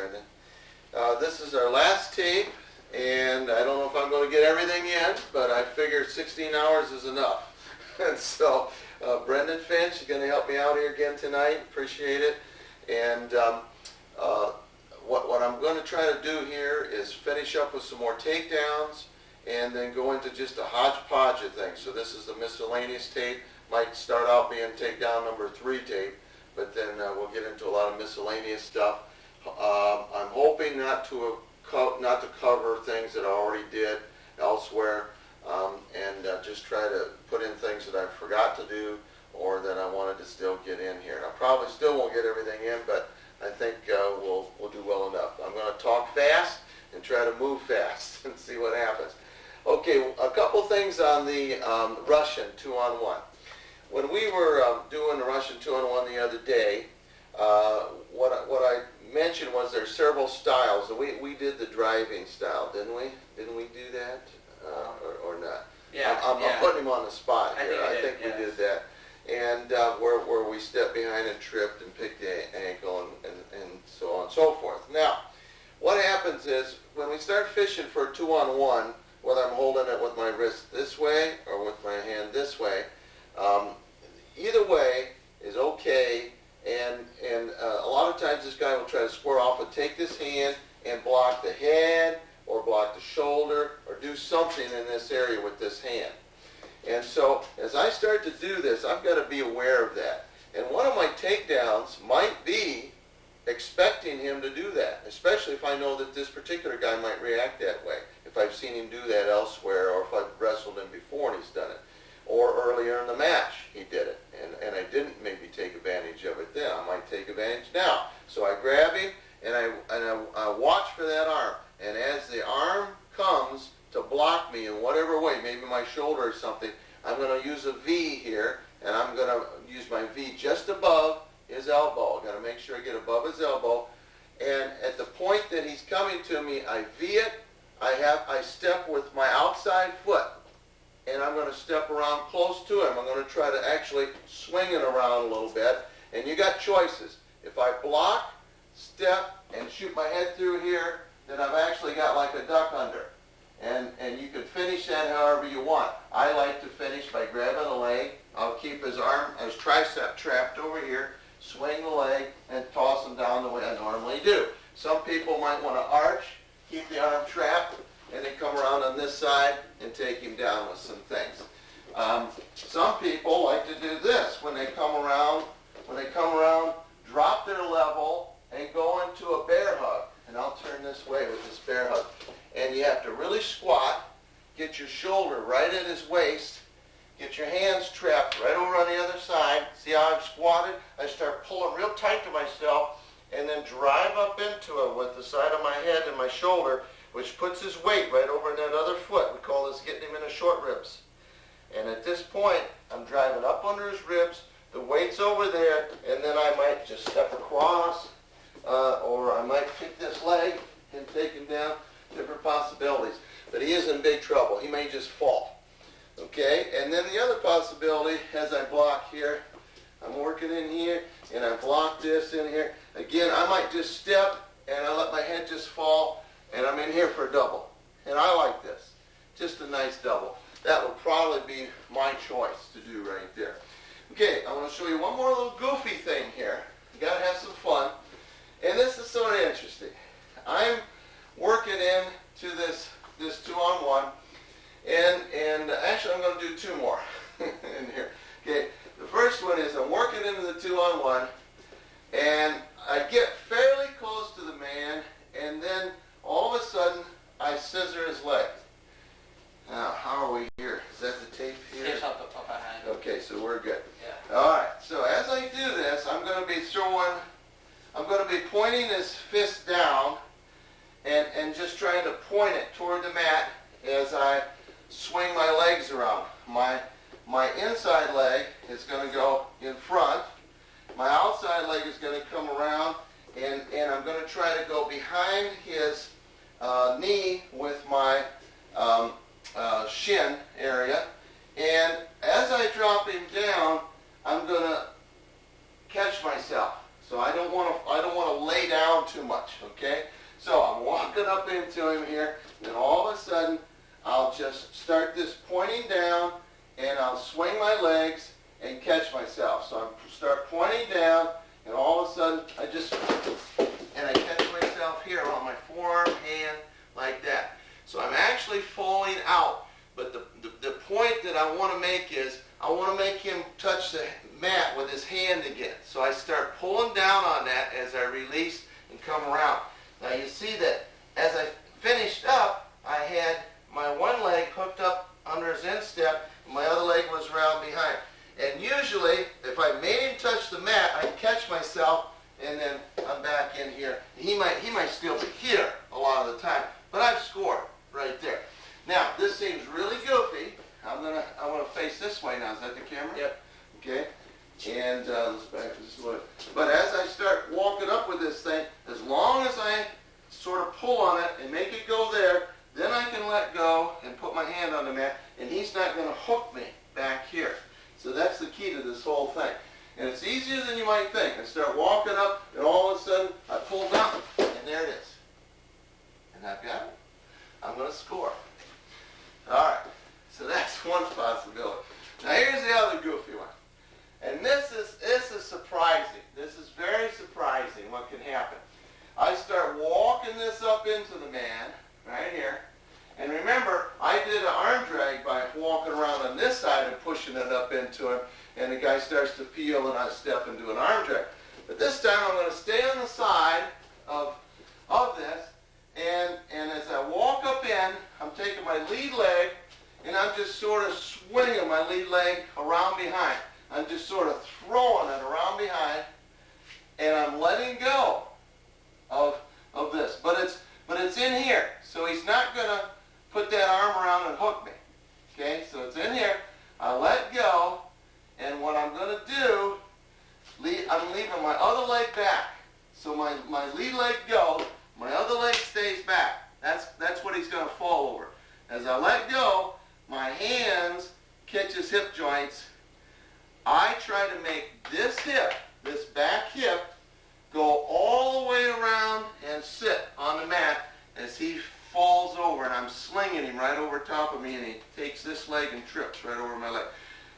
Brendan. This is our last tape, and I don't know if I'm going to get everything in, but I figure 16 hours is enough. And so Brendan Finch is going to help me out here again tonight. Appreciate it. And what I'm going to try to do here is finish up with some more takedowns and then go into just a hodgepodge of things. So this is the miscellaneous tape. Might start out being takedown number 3 tape, but then we'll get into a lot of miscellaneous stuff. I'm hoping not to cover things that I already did elsewhere, and just try to put in things that I forgot to do or that I wanted to still get in here. And I probably still won't get everything in, but I think we'll do well enough. I'm going to talk fast and try to move fast and see what happens. Okay, a couple things on the Russian 2-on-1. When we were doing the Russian 2-on-1 the other day, what I mentioned was there's several styles. We did the driving style, didn't we? Didn't we do that or not? Yeah. I'm putting him on the spot here. I think yes. we did that. And where we stepped behind and tripped and picked the ankle and so on and so forth. Now, what happens is when we start fishing for a 2-on-1, whether I'm holding it with my wrist this way or with my hand this way, either way is okay. And a lot of times this guy will try to square off and take this hand and block the head or block the shoulder or do something in this area with this hand. And so as I start to do this, I've got to be aware of that. And one of my takedowns might be expecting him to do that, especially if I know that this particular guy might react that way, if I've seen him do that elsewhere or if I've wrestled him before and he's done it. Or earlier in the match he did it, and I didn't maybe take advantage of it then. I might take advantage now. So I grab him and I watch for that arm. And as the arm comes to block me in whatever way, maybe my shoulder or something, I'm going to use a V here, and I'm going to use my V just above his elbow. I've got to make sure I get above his elbow. And at the point that he's coming to me, I V it. I step with my outside foot. And I'm going to step around close to him. I'm going to try to actually swing it around a little bit. And you got choices. If I block, step, and shoot my head through here, then I've actually got like a duck under. And you can finish that however you want. I like to finish by grabbing a leg. I'll keep his arm, his tricep trapped over here, swing the leg, and toss him down the way I normally do. Some people might want to arch, keep the arm trapped, and then come around on this side and take him down with some things. Some people like to do this when they come around, drop their level and go into a bear hug. And I'll turn this way with this bear hug. And you have to really squat, get your shoulder right at his waist, get your hands trapped right over on the other side. See how I've squatted? I start pulling real tight to myself and then drive up into it with the side of my head and my shoulder, which puts his weight right over in that other foot. We call this getting him in the short ribs. And at this point, I'm driving up under his ribs, the weight's over there, and then I might just step across, or I might pick this leg and take him down. Different possibilities. But he is in big trouble. He may just fall. Okay? And then the other possibility, as I block here, I'm working in here, and I block this in here. Again, I might just step, and I let my head just fall, and I'm in here for a double. And I like this. Just a nice double. That would probably be my choice to do right there. Okay, I want to show you one more little goofy thing here. You got to have some fun. And this is sort of interesting. I'm working into this 2-on-1, and actually I'm going to do 2 more in here. Okay, the first one is I'm working into the 2-on-1, and I get fairly close to the man, and then all of a sudden I scissor his leg. Now, how are we here? Is that the tape here? It's up behind. Okay, so we're good. Yeah. All right, so as I do this, I'm going to be pointing this fist down and just trying to point it toward the mat as I swing my legs around. My inside leg is going to go in front. My outside leg is going to come around, and I'm going to try to go behind his knee with my shin area. And as I drop him down, I'm going to catch myself. So I don't want to lay down too much, okay? So I'm walking up into him here, and all of a sudden, I'll just start this pointing down, and I'll swing my legs and catch myself. So I start pointing down, and all of a sudden, I catch myself here on my forearm, hand, like that. So I'm actually falling out, but the point that I want to make is, I want to make him touch the mat with his hand again. So I start pulling down on that as I release and come around. Now you see that as I finished up, I had my one leg hooked up under his instep, and my other leg was around behind. And usually, if I made him touch the mat, I'd catch myself, and then I'm back in here. He might still be here a lot of the time, but I've scored right there. Now, this seems really goofy. I want to face this way now. Is that the camera? Yep. Okay. And let's back this way. But as I start walking up with this thing, as long as I sort of pull on it and make it go there, then I can let go and put my hand on the mat, and he's not going to hook me back here. So that's the key to this whole thing. And it's easier than you might think. I start walking up, and all of a sudden, I pull down, and there it is. And I've got it. I'm going to score. All right. So that's one possibility. Now here's the other goofy one. And this is surprising. This is very surprising what can happen. I start walking this up into the man, right here. And remember, I did an arm drag by walking around on this side and pushing it up into him. And the guy starts to peel, and I step and do an arm drag. But this time I'm going to stay on the side of this. And as I walk up in, I'm taking my lead leg, and I'm just sort of swinging my lead leg around behind. I'm just sort of throwing it around behind, and I'm letting go of this. But it's in here, so he's not going to put that arm around and hook me. Okay, so it's in here. I let go, and what I'm going to do, I'm leaving my other leg back. So my lead leg goes, my other leg stays back. That's what he's going to fall over. As I let go, my hands catch his hip joints. I try to make this hip, this back hip, go all the way around and sit on the mat as he falls over, and I'm slinging him right over top of me, and he takes this leg and trips right over my leg.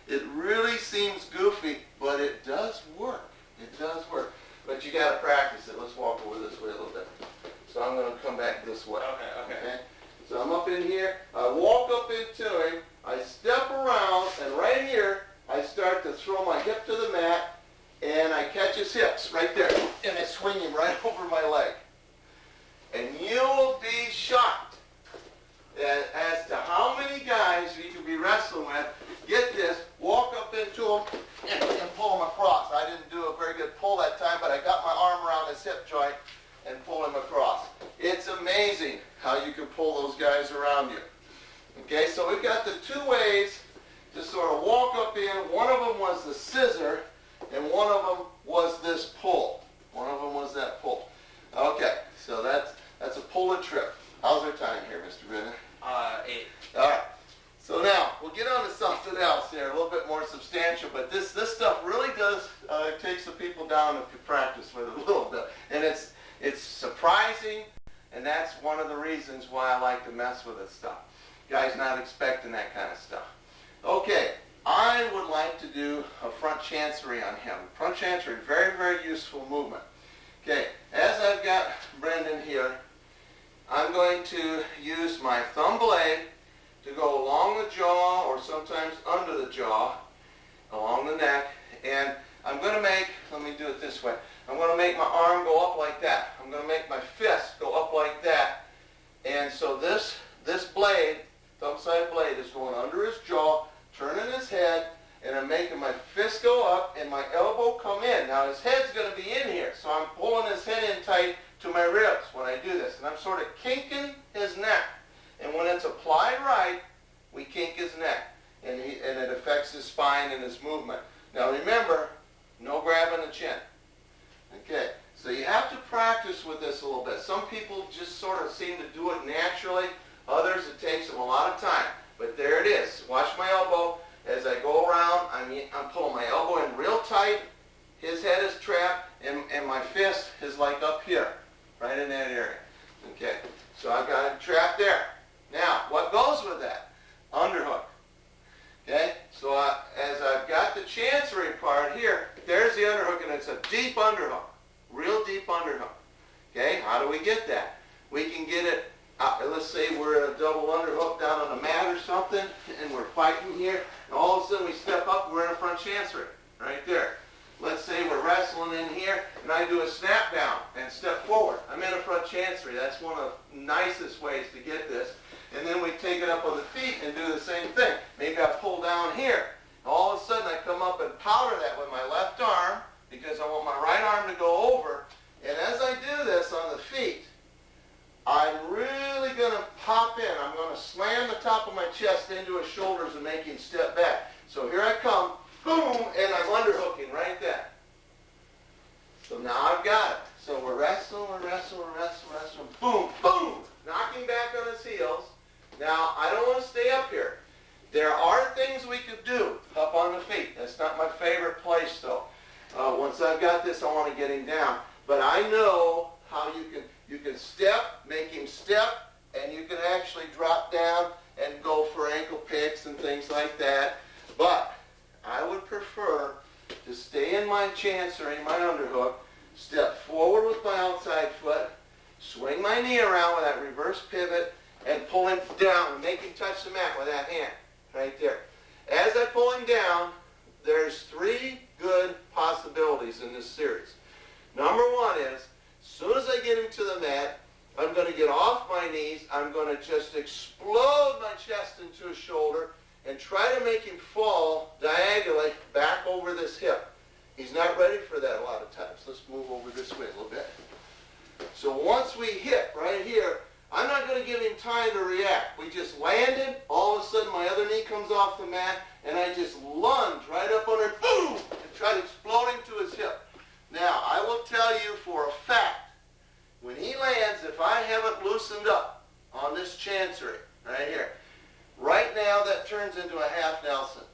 It really seems goofy, but it does work. It does work. But you got to practice it. Let's walk over this way a little bit. So I'm going to come back this way. Okay. So I'm up in here. I walk up into him. I step around, and right here, I start to throw my hip to the mat, and I catch his hips right there, and I swing him right over my leg. And you'll be shocked as to how many guys you could be wrestling with, get this, walk up into him, and pull him across. I didn't do a very good pull that time, but I got my arm around his hip joint and pull him across. It's amazing how you can pull those guys around you. Okay, so we've got the two ways to sort of walk up in. One of them was the scissor, and one of them was this pull. One of them was that pull. Okay, so that's a pull and trip. How's our time here, Mr. Brennan? 8. All right. So now, we'll get on to something else here, a little bit more substantial, but this stuff really does take some people down if you practice with it a little bit. And it's surprising, and that's one of the reasons why I like to mess with this stuff. Guys not expecting that kind of stuff. Okay, I would like to do a front chancery on him. Front chancery, very, very useful movement. Okay, as I've got Brendan here, I'm going to use my thumb blade to go along the jaw, or sometimes under the jaw, along the neck, and I'm going to make, let me do it this way, I'm going to make my arm go up like that. I'm going to make my fist go up like that, and so this blade, thumb side blade, is going under his jaw, turning his head, and I'm making my fist go up and my elbow come in. Now his head's going to be in here, so I'm pulling his head in tight to my ribs when I do this, and I'm sort of kinking his neck. And when it's applied right, we kink his neck, and it affects his spine and his movement. Now remember, no grabbing the chin. Okay, so you have to practice with this a little bit. Some people just sort of seem to do it naturally. Others, it takes them a lot of time. But there it is. Watch my elbow. As I go around, I'm pulling my elbow in real tight. His head is trapped, and my fist is like up here, right in that area. Okay, so I've got it trapped there. Now, what goes with that? Underhook. Okay, so as I've got the chancery part here, there's the underhook, and it's a deep underhook, real deep underhook. Okay, how do we get that? We can get it, let's say we're in a double underhook down on a mat or something, and we're fighting here, and all of a sudden we step up, we're in a front chancery, right there. Let's say we're wrestling in here, and I do a snap down and step forward. I'm in a front chancery. That's one of the nicest ways to get this. And then we take it up on the feet and do the same thing. Maybe I pull down here. All of a sudden I come up and powder that with my left arm because I want my right arm to go over. And as I do this on the feet, I'm really going to pop in. I'm going to slam the top of my chest into his shoulders and make him step back. So here I come, boom, and I'm underhooking right there. So now I've got it. So we're wrestling, boom, boom, knocking back on his heels. Now, I don't want to stay up here. There are things we could do up on the feet. That's not my favorite place, though. Once I've got this, I want to get him down. But I know how you can step, make him step, and you can actually drop down and go for ankle picks and things like that. But I would prefer to stay in my chancery, my underhook, step forward with my outside foot, swing my knee around with that reverse pivot, and pull him down, make him touch the mat with that hand, right there. As I pull him down, there's 3 good possibilities in this series. Number 1 is, as soon as I get him to the mat, I'm going to get off my knees, I'm going to just explode my chest into his shoulder, and try to make him fall diagonally back over this hip. He's not ready for that a lot of times. Let's move over this way a little bit. So once we hit right here, I'm not going to give him time to react. We just landed. All of a sudden, my other knee comes off the mat, and I just lunge right up on her, boom, and try to explode him to his hip. Now, I will tell you for a fact, when he lands, if I haven't loosened up on this chancery right here, right now that turns into a half Nelson.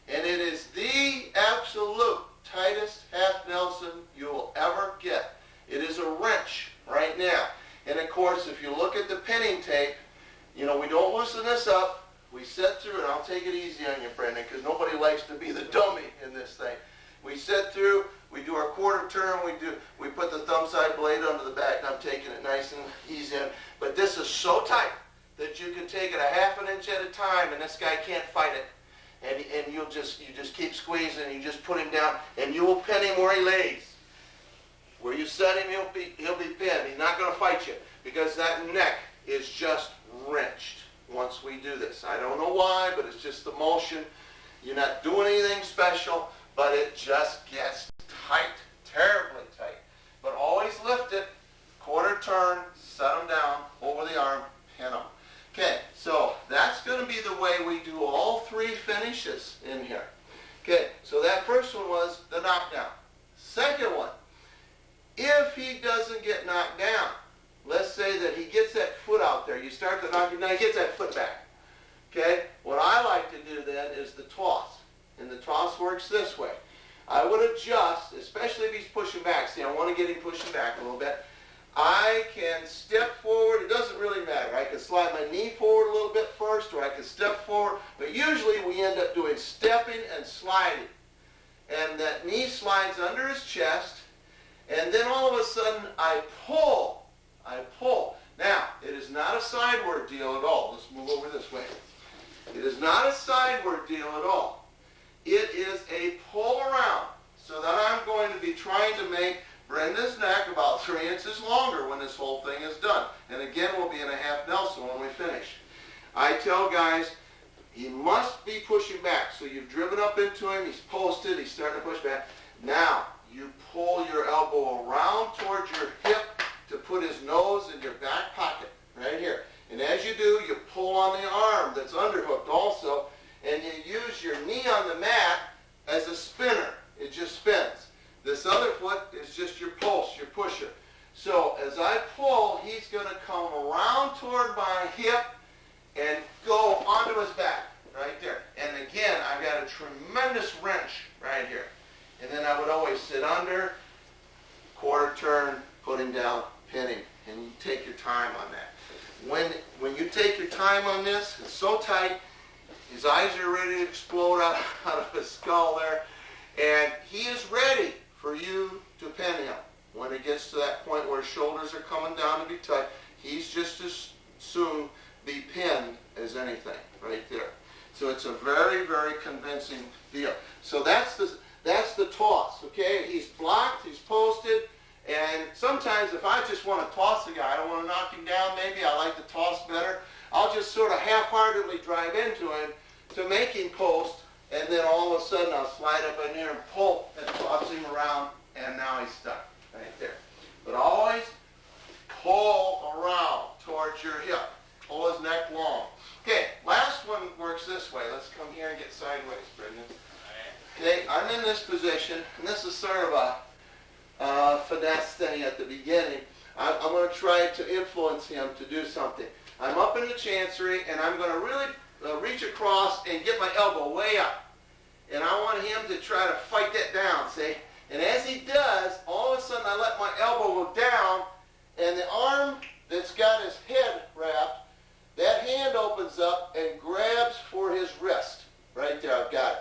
And it is the absolute tightest half Nelson you will ever get. It is a wrench right now. And of course, if you look at the pinning tape, you know, we don't loosen this up. We set through, and I'll take it easy on you, Brendan, because nobody likes to be the dummy in this thing. We set through, we do our quarter turn, we put the thumb side blade under the back, and I'm taking it nice and easy. But this is so tight that you can take it a half an inch at a time, and this guy can't fight it. And you just keep squeezing, you just put him down, and you will pin him where he lays. Where you set him, he'll be pinned. He's not going to fight you because that neck is just wrenched once we do this. I don't know why, but it's just the motion. You're not doing anything special, but it just gets tight, terribly tight. But always lift it, quarter turn, set him down, over the arm, pin him. Okay, so that's going to be the way we do all 3 finishes in here. Okay, so that first one was the knockdown. Second one, if he doesn't get knocked down, let's say that he gets that foot out there. You start the knocking down, he gets that foot back. Okay? What I like to do then is the toss. And the toss works this way. I would adjust, especially if he's pushing back. See, I want to get him pushing back a little bit. I can step forward. It doesn't really matter. I can slide my knee forward a little bit first, or I can step forward. But usually we end up doing stepping and sliding. And that knee slides under his chest. And then all of a sudden, I pull. Now, it is not a sideward deal at all. Let's move over this way. It is not a sideward deal at all. It is a pull around. So that I'm going to be trying to make Brenda's neck about 3 inches longer when this whole thing is done. And again, we'll be in a half Nelson when we finish. I tell guys, he must be pushing back. So you've driven up into him, he's posted, he's starting to push back. Now, you pull your elbow around towards your hip to put his nose in your back pocket, right here. And as you do, you pull on the arm that's underhooked also, and you use your knee on the mat as a spinner. It just spins. This other foot is just your pulse, your pusher. So as I pull, he's going to come around toward my hip and go onto his back, right there. And again, I've got a tremendous wrench right here. And then I would always sit under, turn, put him down, pin him, and you take your time on that. When you take your time on this, it's so tight, his eyes are ready to explode out of his skull there, and he is ready for you to pin him. When it gets to that point where his shoulders are coming down to be tight, he's just as soon be pinned as anything right there. So it's a very, very convincing deal. So that's the toss, okay? He's blocked, he's posted, and sometimes if I just want to toss a guy, I don't want to knock him down maybe, I like to toss better, I'll just sort of half-heartedly drive into him to make him post, and then all of a sudden I'll slide up in here and pull and toss him around, and now he's stuck right there. But always pull around towards your hip. Pull his neck long. Okay, last one works this way. Let's come here and get sideways, Brendan. Okay, I'm in this position, and this is sort of a finesse thing at the beginning. I'm going to try to influence him to do something. I'm up in the chancery, and I'm going to really reach across and get my elbow way up. And I want him to try to fight that down, see? And as he does, all of a sudden I let my elbow go down, and the arm that's got his head wrapped, that hand opens up and grabs for his wrist. Right there, I've got it.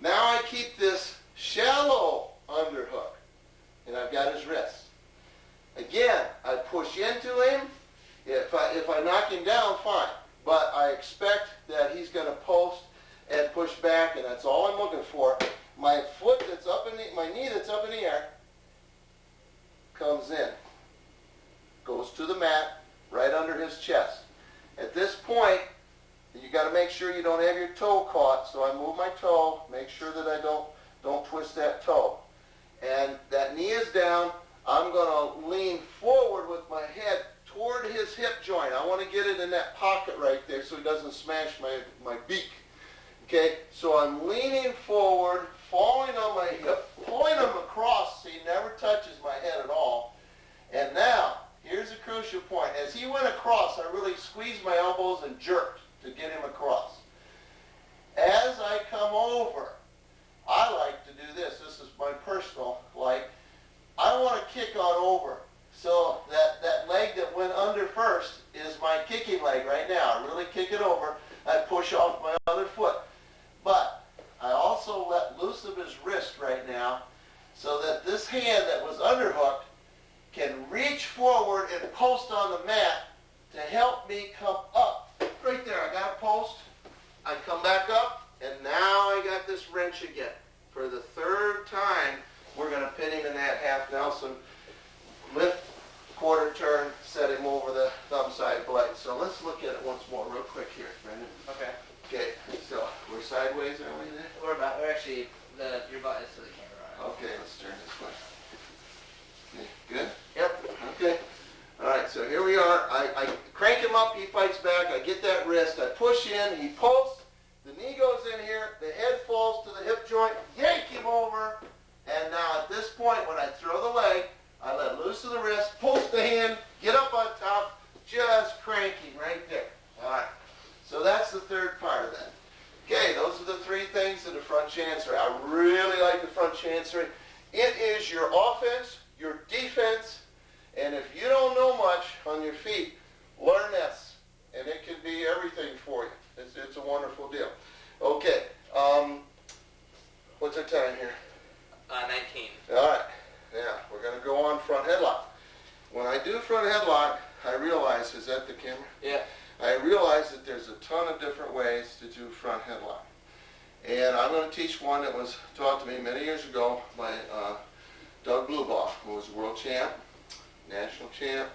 Now I keep this shallow underhook, and I've got his wrist. Again, I push into him. If I knock him down, fine. But I expect that he's going to post and push back, and that's all I'm looking for. My foot that's up in my knee that's up in the air comes in, goes to the mat, right under his chest. At this point, you got to make sure you don't have your toe caught. So I move my toe, make sure that I don't twist that toe. And that knee is down. I'm going to lean forward with my head toward his hip joint. I want to get it in that pocket right there so he doesn't smash my beak. Okay, so I'm leaning forward, falling on my hip, pulling him across so he never touches my head at all. And now, here's a crucial point. As he went across, I really squeezed my elbows and jerked to get him across. As I come over, I like to do this. This is my personal like. I want to kick on over. So that leg that went under first is my kicking leg right now. I really kick it over. I push off my other foot. But I also let loose of his wrist right now so that this hand that was underhooked can reach forward and post on the mat to help me come up. Right there, I got a post. I come back up, and now I got this wrench again. For the third time, we're going to pin him in that half Nelson. Lift, quarter turn, set him over the thumb side blade. So let's look at it once more real quick here, Brendan. Okay. Okay, so we're sideways, are we there? We're actually, your butt is to the camera. Okay, let's turn this way. Okay, good? Yep. Okay. All right, so here we are. I crank him up, he fights back, I get that wrist, I push in, he posts, the knee goes in here, the head falls to the hip joint, yank him over, and now at this point when I throw the leg, I let loose of the wrist, post the hand, get up on top, just cranking right there. All right, so that's the third part of that. Okay, those are the three things in the front chancery. I really like the front chancery. It is your offense, your defense, and if you don't know much on your feet, learn this, and it can be everything for you. It's a wonderful deal. Okay, what's our time here? 19. All right, yeah, we're going to go on front headlock. When I do front headlock, I realize, is that the camera? Yeah. I realize that there's a ton of different ways to do front headlock. And I'm going to teach one that was taught to me many years ago by Doug Blubaugh, who was a world champ, national champ,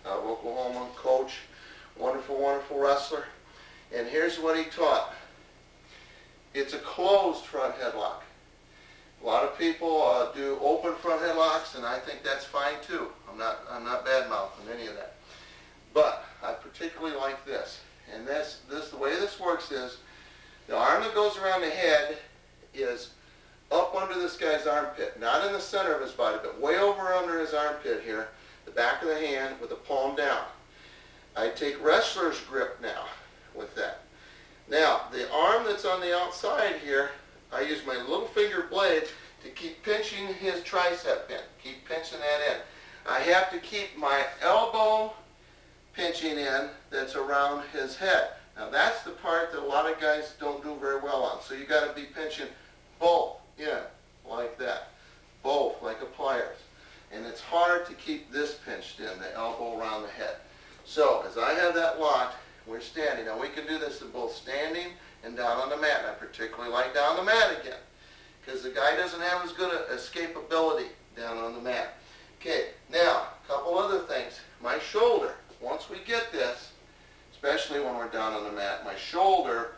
Oklahoma coach, wonderful, wonderful wrestler. And here's what he taught. It's a closed front headlock. A lot of people do open front headlocks, and I think that's fine too. I'm not bad-mouthing any of that. But I particularly like this. And the way this works is the arm that goes around the head is up under this guy's armpit, not in the center of his body, but way over under his armpit here, the back of the hand with the palm down. I take wrestler's grip now with that. Now, the arm that's on the outside here, I use my little finger blade to keep pinching his tricep in, keep pinching that in. I have to keep my elbow pinching in that's around his head. Now that's the part that a lot of guys don't do very well on. So you got to be pinching both in like that, both like a pliers. And it's hard to keep this pinched in, the elbow around the head. So as I have that locked, we're standing. Now we can do this in both standing and down on the mat. And I particularly like down on the mat again, because the guy doesn't have as good a escapability down on the mat. Okay, now a couple other things. My shoulder, once we get this, especially when we're down on the mat, my shoulder,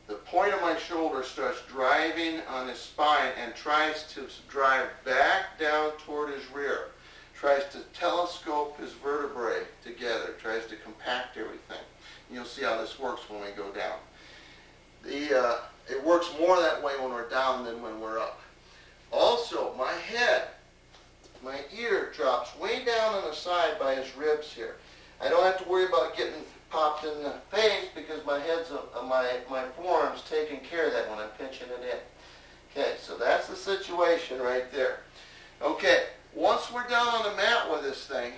the point of my shoulder starts driving on his spine and tries to drive back down toward his rear. Tries to telescope his vertebrae together. Tries to compact everything. You'll see how this works when we go down. It works more that way when we're down than when we're up. Also, my head, my ear drops way down on the side by his ribs here. I don't have to worry about getting popped in the face because my head's, my forearm's taking care of that when I'm pinching it in. Okay, so that's the situation right there. Okay, once we're down on the mat with this thing,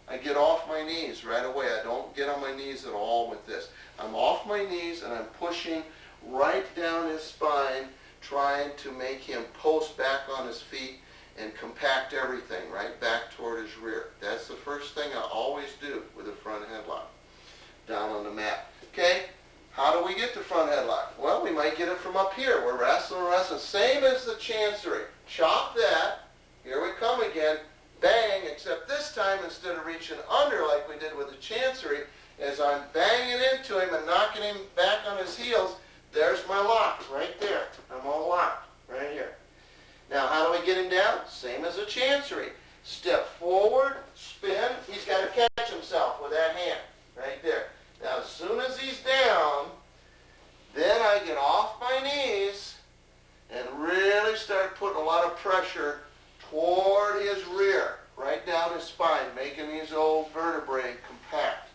I get off my knees right away. I don't get on my knees at all with this. I'm off my knees and I'm pushing right down his spine, trying to make him post back on his feet and compact everything right back toward his rear. That's the first thing I always do with a front headlock, down on the mat. Okay, how do we get the front headlock? Well, we might get it from up here. We're wrestling, same as the chancery. Chop that, here we come again, bang, except this time instead of reaching under like we did with the chancery, as I'm banging into him and knocking him back on his heels, there's my lock right there. I'm all locked right here. Now, how do we get him down? Same as a chancery. Step forward, spin. He's got to catch himself with that hand right there. Now, as soon as he's down, then I get off my knees and really start putting a lot of pressure toward his rear, right down his spine, making these old vertebrae compact.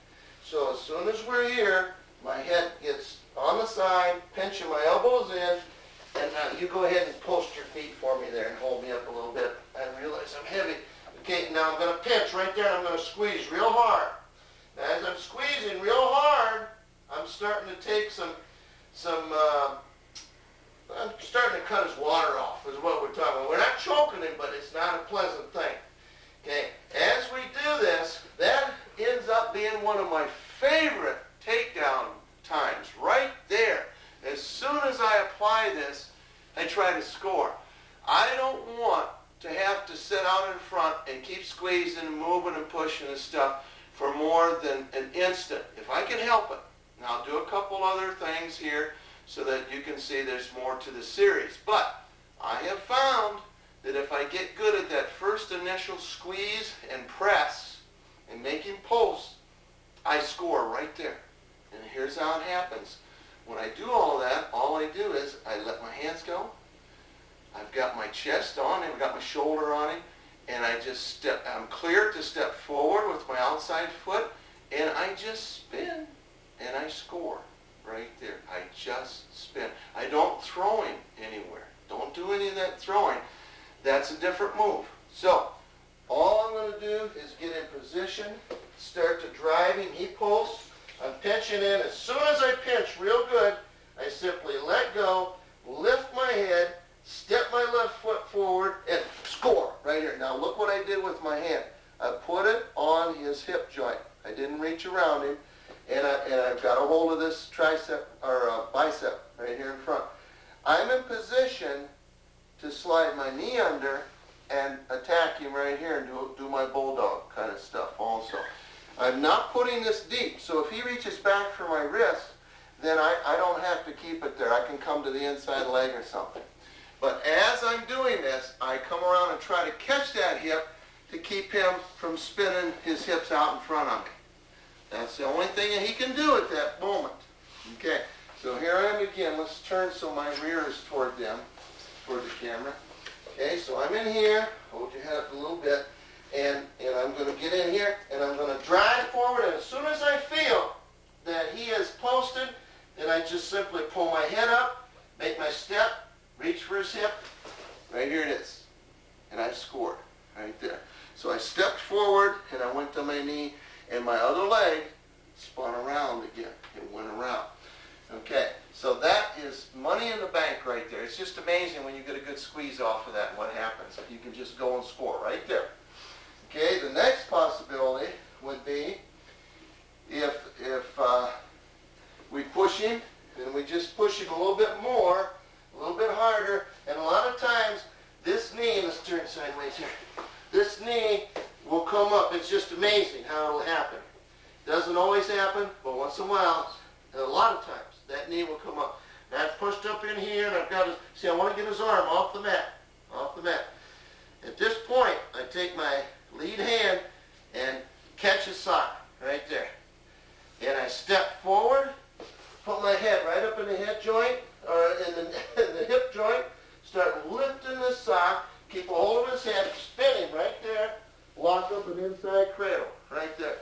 So as soon as we're here, my head gets on the side, pinching my elbows in, and now you go ahead and post your feet for me there and hold me up a little bit. I realize I'm heavy. Okay, now I'm going to pinch right there. I'm going to squeeze real hard. Now as I'm squeezing real hard, I'm starting to take I'm starting to cut his water off, is what we're talking about. We're not choking him, but it's not a pleasant thing. Okay, as we do this, that ends up being one of my favorite takedown times, right there. As soon as I apply this, I try to score. I don't want to have to sit out in front and keep squeezing and moving and pushing and stuff for more than an instant, if I can help it. Now I'll do a couple other things here so that you can see there's more to the series. But I have found that if I get good at that first initial squeeze and press and making posts, I score right there. And here's how it happens. When I do all of that, all I do is I let my hands go. I've got my chest on him, I've got my shoulder on him, and I just step, I'm clear to step forward with my outside foot, and I just spin, and I score right there. I just spin. I don't throw him anywhere. Don't do any of that throwing. That's a different move. So, all I'm going to do is get in position, start to drive him. He posts. I'm pinching in. As soon as I pinch real good, I simply let go, lift my head, step my left foot forward, and score right here. Now look what I did with my hand. I put it on his hip joint. I didn't reach around him, and I've got a hold of this tricep or bicep right here in front. I'm in position to slide my knee under and attack him right here and do my bulldog kind of stuff also. I'm not putting this deep, so if he reaches back for my wrist, then I don't have to keep it there. I can come to the inside leg or something. But as I'm doing this, I come around and try to catch that hip to keep him from spinning his hips out in front of me. That's the only thing that he can do at that moment. Okay, so here I am again. Let's turn so my rear is toward them, toward the camera. Okay, so I'm in here. Hold your head up a little bit. And I'm going to get in here, and I'm going to drive forward, and as soon as I feel that he is posted, then I just simply pull my head up, make my step, reach for his hip. Right here it is. And I scored right there. So I stepped forward and I went to my knee, and my other leg spun around again. It went around. Okay, so that is money in the bank right there. It's just amazing when you get a good squeeze off of that and what happens. You can just go and score right there. Okay, the next possibility would be if we push him, and we just push him a little bit more, a little bit harder, and a lot of times this knee, let's turn sideways here, this knee will come up. It's just amazing how it'll happen. Doesn't always happen, but once in a while, and a lot of times, that knee will come up. And I've pushed up in here, and I've got to, see, I want to get his arm off the mat, off the mat. At this point, I take my lead hand and catch his sock right there. And I step forward, put my head right up in the hip joint, or in the hip joint, start lifting the sock, keep a hold of his head, spin him right there, lock up an inside cradle right there.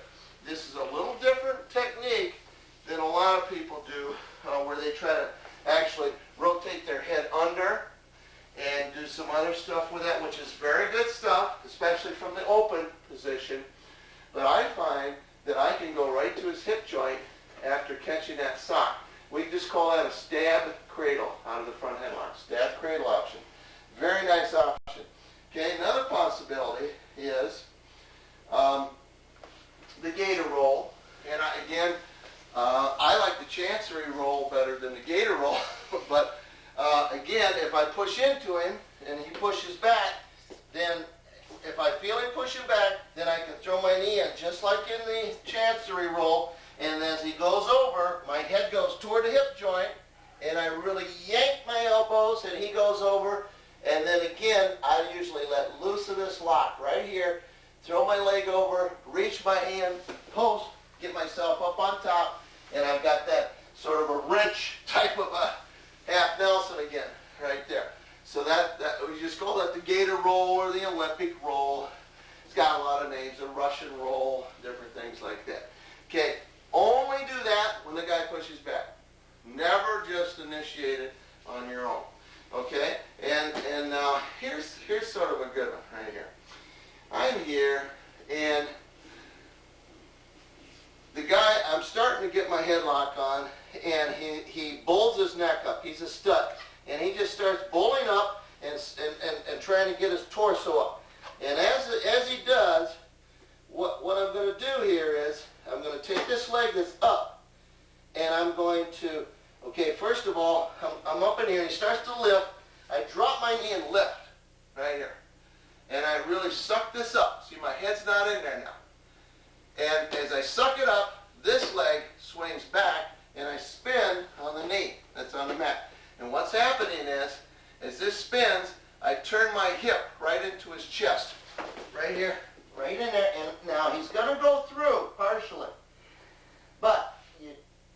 This is a little different technique than a lot of people do, where they try to actually rotate their head under and do some other stuff with that, which is very good stuff, especially from the open position. But I find that I can go right to his hip joint after catching that sock. We just call that a stab cradle out of the front headlock. Stab cradle option. Very nice option. Okay, another possibility is the gator roll. And I like the chancery roll better than the gator roll. But again, if I push into him and he pushes back, then if I feel him pushing back, then I can throw my knee in just like in the chancery roll. And as he goes over, my head goes toward the hip joint, and I really yank my elbows, and he goes over. And then again, I usually let loose of this lock right here, throw my leg over, reach my hand, post, get myself up on top, and I've got that sort of a wrench type of a half Nelson again, right there. So that we just call that the gator roll or the Olympic roll. It's got a lot of names, a Russian roll, different things like that. Okay, only do that when the guy pushes back. Never just initiate it on your own. Okay, and now here's sort of a good one right here. I'm here, and the guy, I'm starting to get my headlock on, and he bulls his neck up. He's a stud. And he just starts bulling up and trying to get his torso up. And as he does, what I'm going to do here is I'm going to take this leg that's up, and I'm going to, okay, first of all, I'm up in here, and he starts to lift. I drop my knee and lift right here. And I really suck this up. See, my head's not in there now. And as I suck it up, this leg swings back, and I spin on the knee that's on the mat. And what's happening is, as this spins, I turn my hip right into his chest. Right here, right in there. And now he's going to go through partially. But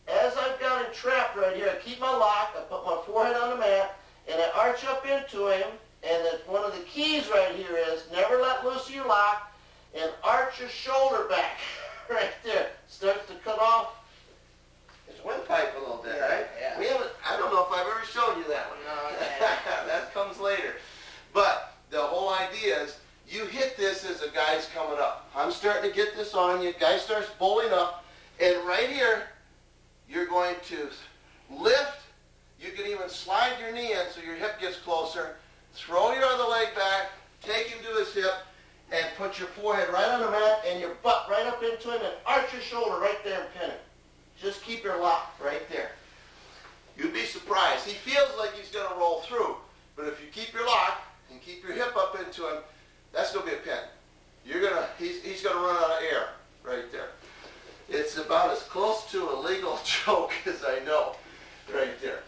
as I've got him trapped right here, I keep my lock, I put my forehead on the mat, and I arch up into him. And one of the keys right here is never let loose of your lock and arch your shoulder back. Right there. Starts to cut off his windpipe a little bit, right? Yeah. I don't know if I've ever shown you that one. No, okay. That comes later. But the whole idea is you hit this as a guy's coming up. I'm starting to get this on you. Guy starts bowling up. And right here, you're going to lift. You can even slide your knee in so your hip gets closer. Throw your other leg back. Take him to his hip. And put your forehead right on the mat and your butt right up into him and arch your shoulder right there and pin him. Just keep your lock right there. You'd be surprised. He feels like he's going to roll through, but if you keep your lock and keep your hip up into him, that's going to be a pin. He's going to run out of air right there. It's about as close to a legal choke as I know right there.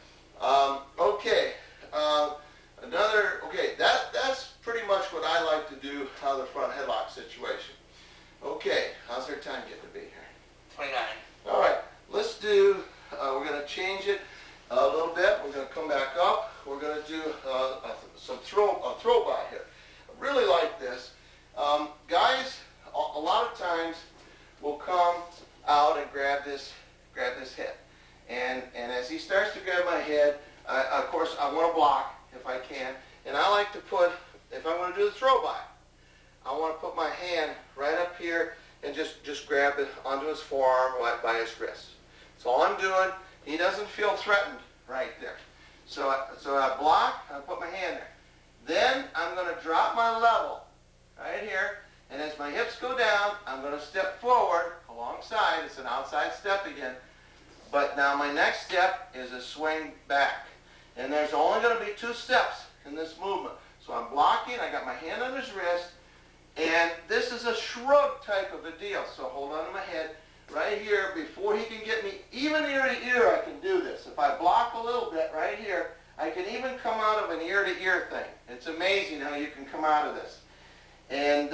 That's pretty much what I like to do out of the front headlock situation. Okay, how's our time getting to be here? 29. All right, let's do, we're going to change it a little bit. We're going to come back up. We're going to do a throw by here. I really like this. Guys, a lot of times will come out and grab this head. And as he starts to grab my head, of course, I want to block if I can. And I like to put, if I want to do the throw by, I want to put my hand right up here and just grab it onto his forearm by his wrist. That's all I'm doing. He doesn't feel threatened right there. So I block, I put my hand there. Then I'm going to drop my level right here, and as my hips go down, I'm going to step forward alongside. It's an outside step again. But now my next step is a swing back. And there's only going to be 2 steps in this movement. So I'm blocking, I got my hand on his wrist, and this is a shrug type of a deal. So hold on to my head right here. Before he can get me even ear to ear, I can do this. If I block a little bit right here, I can even come out of an ear to ear thing. It's amazing how you can come out of this. And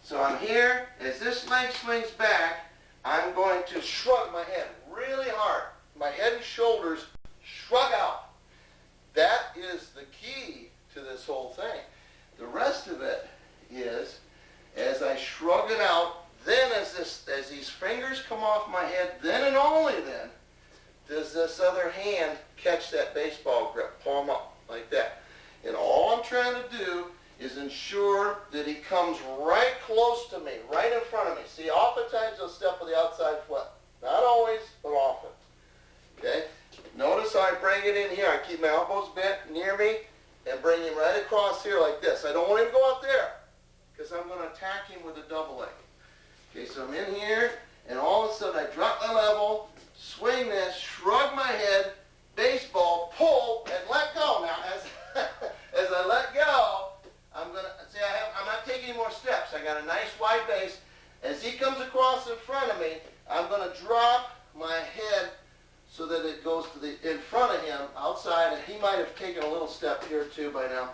so I'm here. As this leg swings back, I'm going to shrug my head really hard. My head and shoulders shrug out. That is the key to this whole thing. The rest of it is, as I shrug it out, then as these fingers come off my head, then and only then does this other hand catch that baseball grip, palm up, like that. And all I'm trying to do is ensure that he comes right close to me, right in front of me. See, oftentimes he'll step with the outside foot. Not always, but often. Okay? Notice how I bring it in here. I keep my elbows bent near me and bring him right across here like this. I don't want him to go up there because I'm going to attack him with a double leg. Okay, so I'm in here, and all of a sudden I drop my level, swing this, shrug my head, baseball, pull, and let go. Now, as I let go, I'm going to, see, I'm not taking any more steps. I got a nice wide base. As he comes across in front of me, I'm going to drop my head so that it goes to the in front of him outside, and he might have taken a little step here too by now.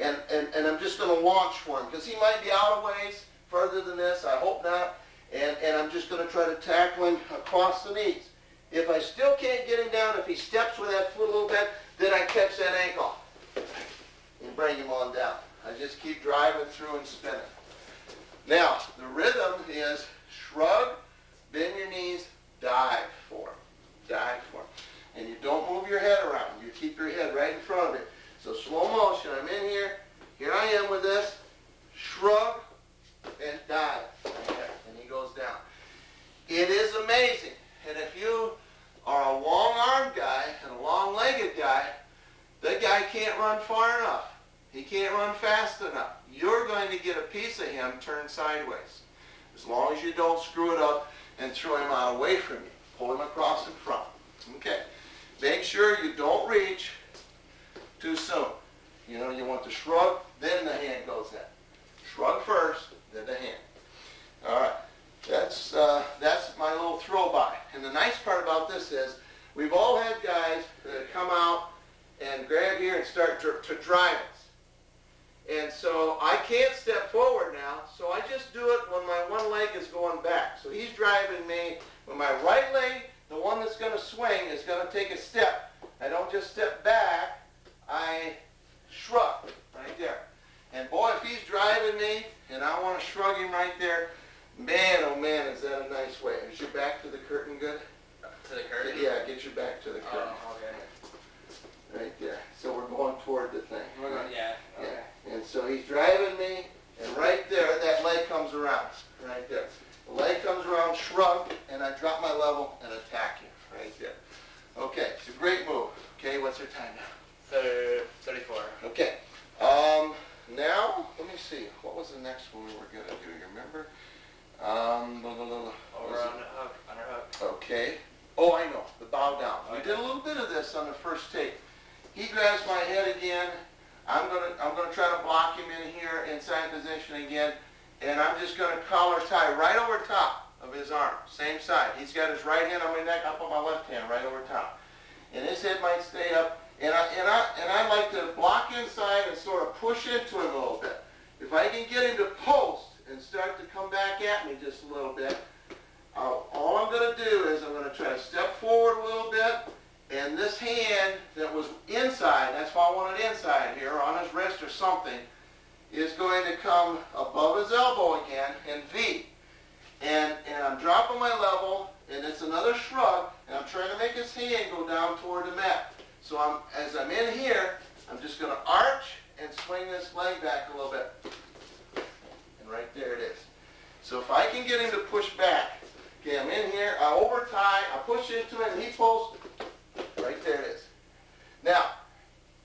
And I'm just going to launch for him because he might be out of ways further than this. I hope not. And I'm just going to try to tackle him across the knees. If I still can't get him down, if he steps with that foot a little bit, then I catch that ankle and bring him on down. I just keep driving through and spinning. Now, the rhythm is shrug, bend your knees, dive for him. Dive for him. And you don't move your head around. You keep your head right in front of it. So slow motion, I'm in here. Here I am with this. Shrug and dive. Right there. And he goes down. It is amazing. And if you are a long-armed guy and a long-legged guy, that guy can't run far enough. He can't run fast enough. You're going to get a piece of him turned sideways. As long as you don't screw it up and throw him out away from you. Pull him across in front. Okay. Make sure you don't reach too soon. You know, you want to shrug, then the hand goes in. Shrug first, then the hand. All right. That's my little throw by. And the nice part about this is we've all had guys that come out and grab here and start to drive us. And so I can't step forward now, so I just do it when my one leg is going back. So he's driving me. When my right leg, the one that's going to swing, is going to take a step. I don't just step back, I shrug right there. And boy, if he's driving me and I want to shrug him right there, man, oh man, is that a nice way. Is your back to the curtain good? To the curtain? Yeah, get your back to the curtain. Oh, okay. Right there. So we're going toward the thing. We're going, yeah. Okay. Yeah. And so he's driving me, and right there, that leg comes around. Right there. The leg comes around, shrug, and I drop my level and attack you. Right there. Okay, it's a great move. Okay, what's our time now? 34. Okay. Now, let me see. What was the next one we were going to do? You remember? Over on the hook, underhook. Okay. Oh, I know. The bow down. We did a little bit of this on the first tape. He grabs my head again. I'm gonna try to block him in here, inside position again, and I'm just gonna collar tie right over top of his arm, same side. He's got his right hand on my neck. I'll put my left hand right over top, and his head might stay up. And I like to block inside and sort of push into him a little bit. If I can get him to post and start to come back at me just a little bit, all I'm going to do is I'm going to try to step forward a little bit, and this hand that was inside, that's why I want it inside here, on his wrist or something, is going to come above his elbow again and V. And I'm dropping my level, and it's another shrug, and I'm trying to make his hand go down toward the mat. So as I'm in here, I'm just going to arch and swing this leg back a little bit. And right there it is. So if I can get him to push back, okay, I'm in here, I over tie, I push into it, and he pulls, right there it is. Now,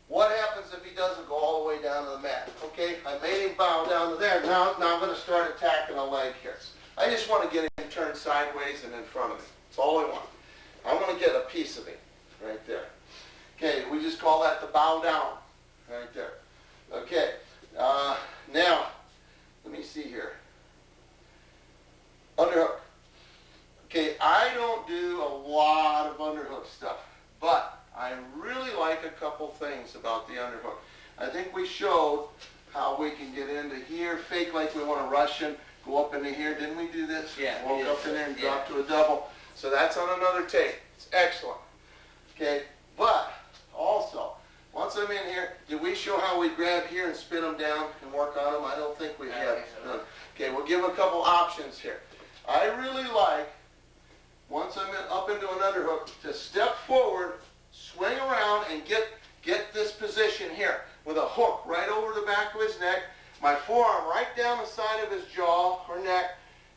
what happens if he doesn't go all the way down to the mat? Okay, I made him bow down to there. Now I'm going to start attacking a leg here. I just want to get him turned sideways and in front of me. That's all I want. I want to get a piece of him right there. Okay, we just call that the bow down right there. Okay, now, let me see here. Underhook. Okay, I don't do a lot of underhook stuff, but I really like a couple things about the underhook. I think we showed how we can get into here, fake like we want to rush him, go up into here. Didn't we do this? Yeah. Walk up in there and drop to a double. So that's on another tape. It's excellent. Okay, but also, once I'm in here, did we show how we grab here and spin them down and work on them? I don't think we have. No. Okay, we'll give a couple options here. I really like, once I'm up into an underhook, to step forward, swing around, and get this position here with a hook right over the back of his neck, my forearm right down the side of his jaw or neck,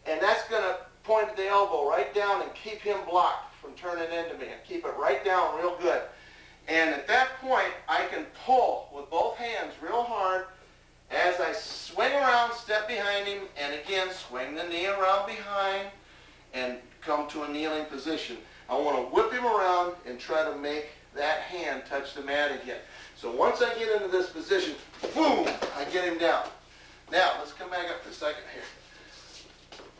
and that's going to point at the elbow right down and keep him blocked from turning into me, and keep it right down real good. And at that point, I can pull with both hands real hard as I swing around, step behind him, and again, swing the knee around behind and come to a kneeling position. I want to whip him around and try to make that hand touch the mat again. So once I get into this position, boom, I get him down. Now, let's come back up for a second here.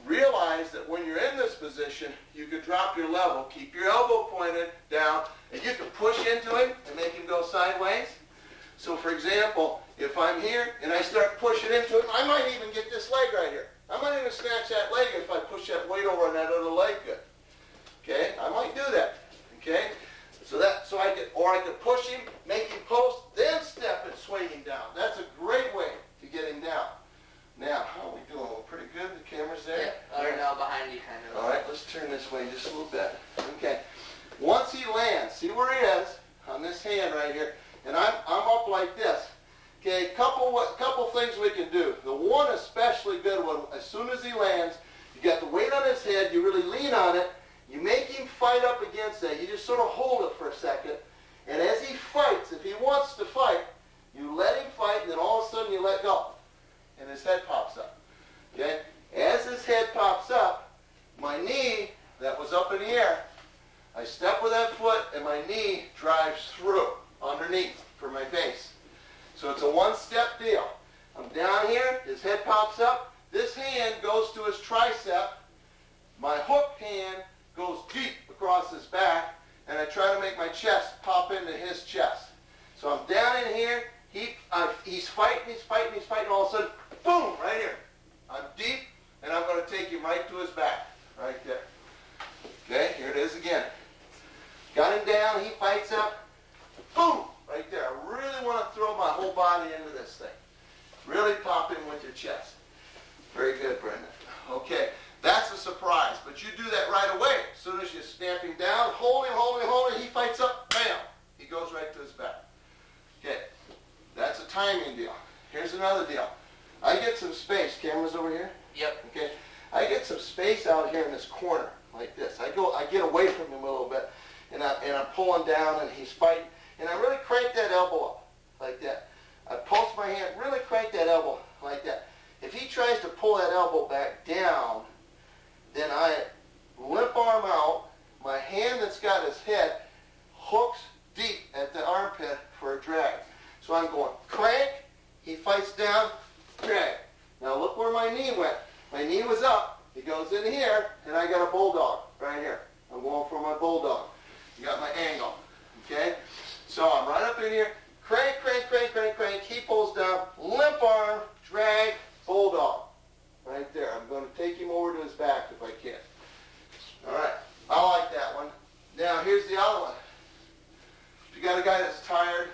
Realize that when you're in this position, you could drop your level, keep your elbow pointed down, and you can push into him and make him go sideways. So for example, if I'm here and I start pushing into him, I might even get this leg right here. I might even snatch that leg if I push that weight over on that other leg good. Okay, I might do that. Okay, I could push him, make him post, then step and swing him down. That's a great way to get him down. Now, how are we doing? We're pretty good. The camera's there. Yeah, or now behind you kind of. All right, let's turn this way just a little bit. Okay. Once he lands, see where he is on this hand right here, and I'm up like this. Okay, couple things we can do. The one especially good one, as soon as he lands, you got the weight on his head, you really lean on it, you make him fight up against that. You just sort of hold it for a second, and as he fights, if he wants to fight, you let him fight, and then all of a sudden you let go, and his head pops up. Okay? As his head pops up, my knee that was up in the air, I step with that foot, and my knee drives through underneath for my base. So it's a one-step deal. I'm down here, his head pops up, this hand goes to his tricep, my hook hand goes deep across his back, and I try to make my chest pop into his chest. So I'm down in here, he's fighting, all of a sudden, boom, right here. I'm deep, and I'm going to take him right to his back, right there. Okay, here it is again. Got him down, he fights up, boom, right there. I really want to throw my whole body into this thing. Really pop in with your chest. Very good, Brendan. Okay, that's a surprise, but you do that right away. As soon as you snap him down, hold him, he fights up, bam, he goes right to his back. Okay, that's a timing deal. Here's another deal. I get some space. Camera's over here? Yep. Okay, I get some space out here in this corner, like this. I get away from him a little bit, and I'm pulling down, and he's fighting, and I really crank that elbow up, like that. I pulse my hand, really crank that elbow, like that. If he tries to pull that elbow back down, then I limp arm out, my hand that's got his head hooks deep at the armpit for a drag. So I'm going crank, he fights down, drag. Now look where my knee went. My knee was up, he goes in here, and I got a bulldog right here. I'm going for my bulldog. You got my angle, okay? So I'm right up in here, crank, he pulls down, limp arm, drag, bulldog. Right there. I'm going to take him over to his back if I can. All right. I like that one. Now, here's the other one. If you got a guy that's tired,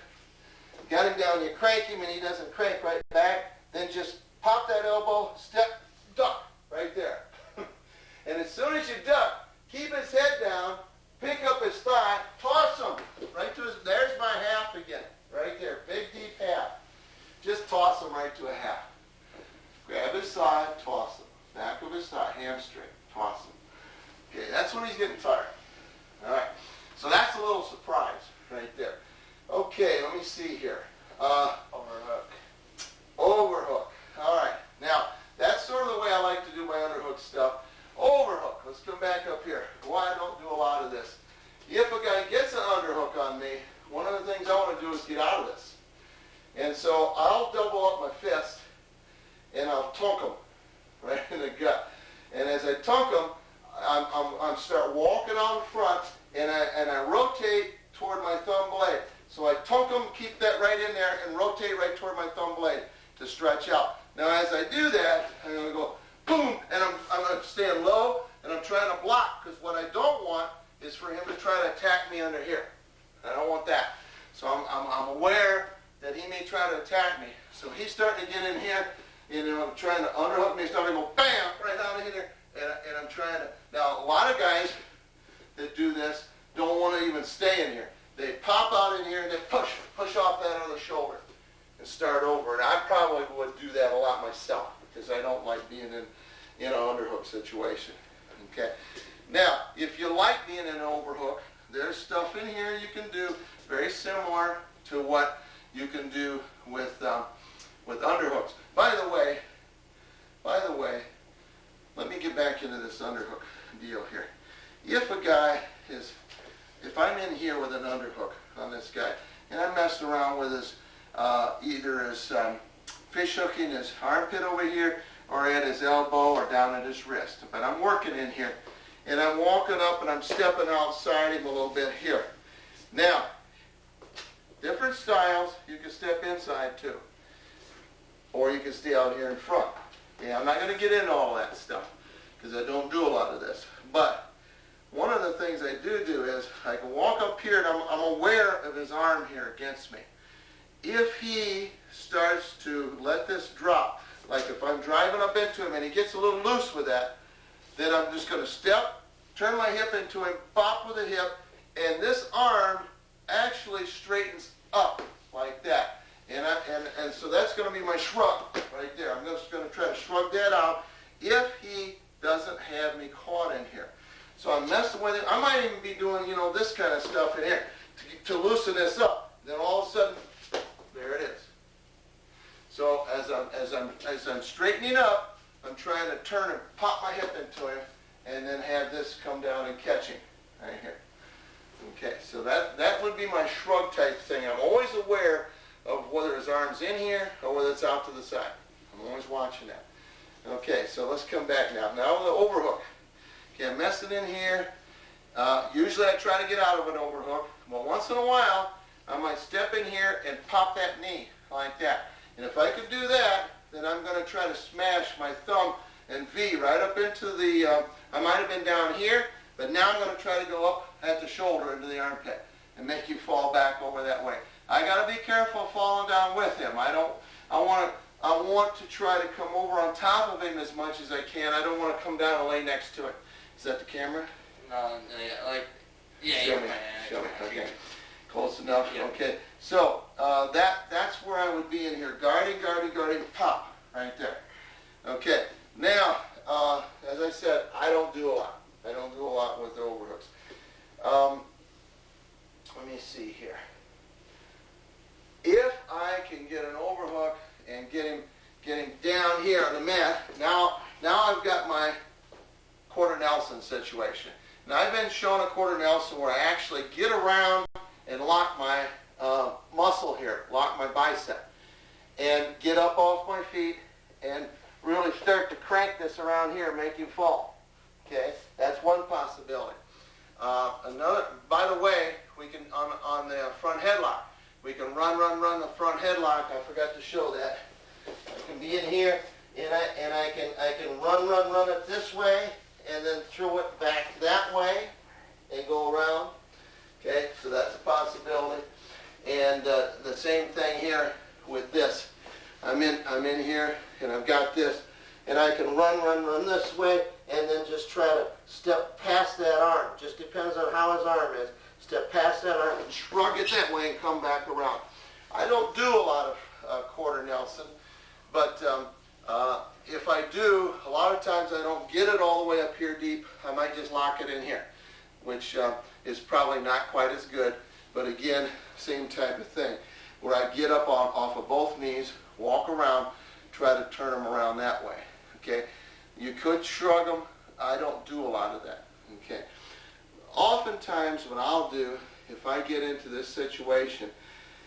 you got him down, you crank him, and he doesn't crank right back, then just pop that elbow, step, duck, right there. And as soon as you duck, keep his head down, pick up his thigh, toss him right to his, there's my half again, right there, big deep half. Just toss him right to a half. Grab his side, toss him. Back of his thigh, hamstring, toss him. Okay, that's when he's getting tired. All right, so that's a little surprise right there. Okay, let me see here. Overhook. Overhook. All right, now that's sort of the way I like to do my underhook stuff. Overhook. Let's come back up here. Why I don't do a lot of this. If a guy gets an underhook on me, one of the things I want to do is get out of this. And so I'll double up my fist and I'll tunk him right in the gut. And as I tunk him, I'm start walking out in front and I rotate toward my thumb blade. So I tunk him, keep that right in there, and rotate right toward my thumb blade to stretch out. Now as I do that, I'm going to go boom, and I'm going to stand low, and I'm trying to block, because what I don't want is for him to try to attack me under here. I don't want that. So I'm aware that he may try to attack me. So he's starting to get in here, and I'm trying to underhook me, starting to go bam, right out of here, and I'm trying to. Now a lot of guys that do this don't want to even stay in here. They pop out in here and they push off that other shoulder and start over. And I probably would do that a lot myself because I don't like being in an underhook situation. Okay. Now, if you like being in an overhook, there's stuff in here you can do very similar to what you can do with underhooks. By the way, let me get back into this underhook deal here. If I'm in here with an underhook on this guy, and I'm messing around with his, either his fish hooking his armpit over here, or at his elbow, or down at his wrist, but I'm working in here, and I'm walking up and I'm stepping outside him a little bit here. Now, different styles, you can step inside too, or you can stay out here in front. Yeah, I'm not going to get into all that stuff because I don't do a lot of this, but one of the things I do is I can walk up here and I'm aware of his arm here against me. If he starts to let this drop, like if I'm driving up into him and he gets a little loose with that, then I'm just going to step, turn my hip into him, pop with the hip, and this arm actually straightens up like that. And so that's going to be my shrug right there. I'm just going to try to shrug that out if he doesn't have me caught in here. So I'm messing with it. I might even be doing, this kind of stuff in here to loosen this up. Then all of a sudden, there it is. So as I'm straightening up, I'm trying to turn and pop my hip into him, and then have this come down and catch him right here. Okay, so that would be my shrug type thing. I'm always aware of whether his arm's in here or whether it's out to the side. I'm always watching that. Okay, so let's come back now. Now the overhook. Okay, I'm messing in here. Usually I try to get out of an overhook, but once in a while I might step in here and pop that knee like that. And if I could do that, then I'm going to try to smash my thumb and V right up into the, I might have been down here, but now I'm going to try to go up at the shoulder into the armpit and make you fall back over that way. I got to be careful falling down with him. I want to try to come over on top of him as much as I can. I don't want to come down and lay next to it. Is that the camera? No, yeah, Show me. Okay. Close enough? Yeah. Okay. So that's where I would be in here. Guarding, pop. Right there. Okay. Now, as I said, I don't do a lot. I don't do a lot with the overhooks. Let me see here. If I can get an overhook and get him down here on the mat, now I've got my quarter Nelson situation. Now I've been shown a quarter Nelson where I actually get around and lock my muscle here, lock my bicep, and get up off my feet and really start to crank this around here, make him fall. Okay, that's one possibility. Another, by the way, we can on the front headlock, we can run the front headlock. I forgot to show that. I can be in here and I can run it this way, and then throw it back that way and go around. Okay, so that's a possibility. And the same thing here with this. I'm in here and I've got this, and I can run this way and then just try to step past that arm. Just depends on how his arm is. Step past that arm and shrug it that way and come back around. I don't do a lot of quarter Nelson, but If I do, a lot of times I don't get it all the way up here deep. I might just lock it in here, which is probably not quite as good. But again, same type of thing, where I get up off of both knees, walk around, try to turn them around that way. Okay, you could shrug them. I don't do a lot of that. Okay, oftentimes what I'll do if I get into this situation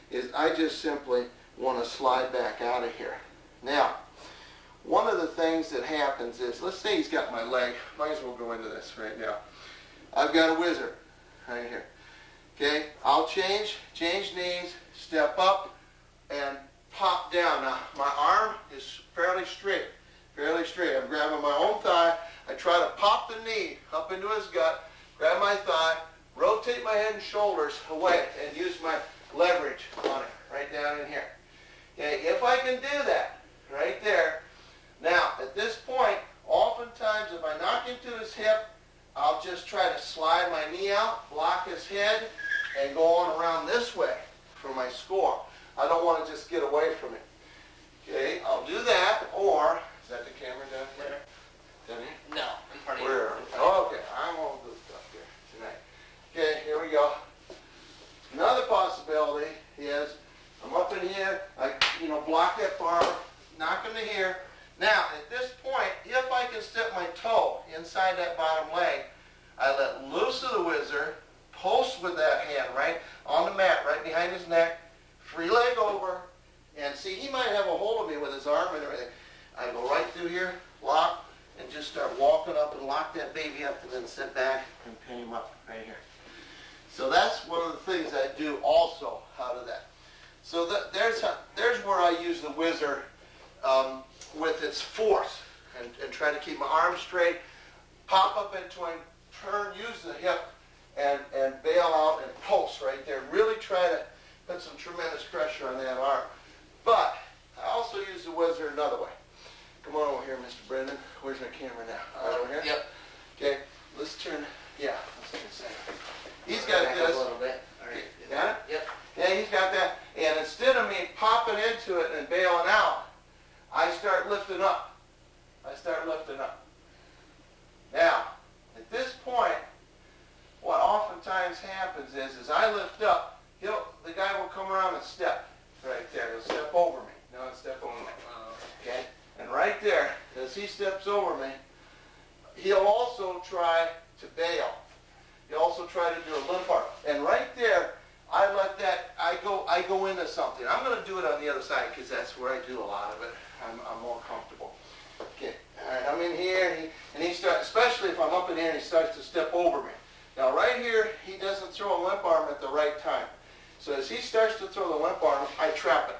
is I just simply want to slide back out of here. Now, one of the things that happens is, let's say he's got my leg. Might as well go into this right now. I've got a whizzer right here. Okay, I'll change knees, step up, and pop down. Now, my arm is fairly straight. I'm grabbing my own thigh. I try to pop the knee up into his gut, grab my thigh, rotate my head and shoulders away, and use my leverage on it right down in here. Okay, if I can do that right there. Now, at this point, oftentimes if I knock into his hip, I'll just try to slide my knee out, block his head, and go on around this way for my score. I don't want to just get away from it. Okay, I'll do that, or, is that the camera down here? Down here? No, in front of you. Where? Oh, okay, I'm all good stuff here tonight. Okay, here we go. Another possibility is I'm up in here, I block that bar, knock him to here. Now, at this point, if I can step my toe inside that bottom leg, I let loose of the whizzer, pulse with that hand right on the mat, right behind his neck, free leg over, and see, he might have a hold of me with his arm and everything. I go right through here, lock, and just start walking up and lock that baby up, and then sit back and pin him up right here. So that's one of the things I do also out of that. So there's where I use the whizzer with its force and try to keep my arms straight, pop up into him, turn, use the hip, and bail out and pulse right there. Really try to put some tremendous pressure on that arm. But I also use the whizzer another way. Come on over here, Mr. Brendan. Where's our camera now? Right over here? Yep. Okay, let's turn, yeah, let's get this. He's got this. A little bit. All right. You got it? Yep. Yeah, he's got that. And instead of me popping into it and bailing out, I start lifting up. Now, at this point, what oftentimes happens is I lift up, the guy will come around and step right there. He'll step over me. No, step over me. Okay? And right there, as he steps over me, he'll also try to bail. He'll also try to do a limp arm. And right there, I go into something. I'm going to do it on the other side because that's where I do a lot of it. I'm more comfortable. Okay, all right, I'm in here, and he starts, especially if I'm up in here and he starts to step over me. Now right here, he doesn't throw a limp arm at the right time. So as he starts to throw the limp arm, I trap it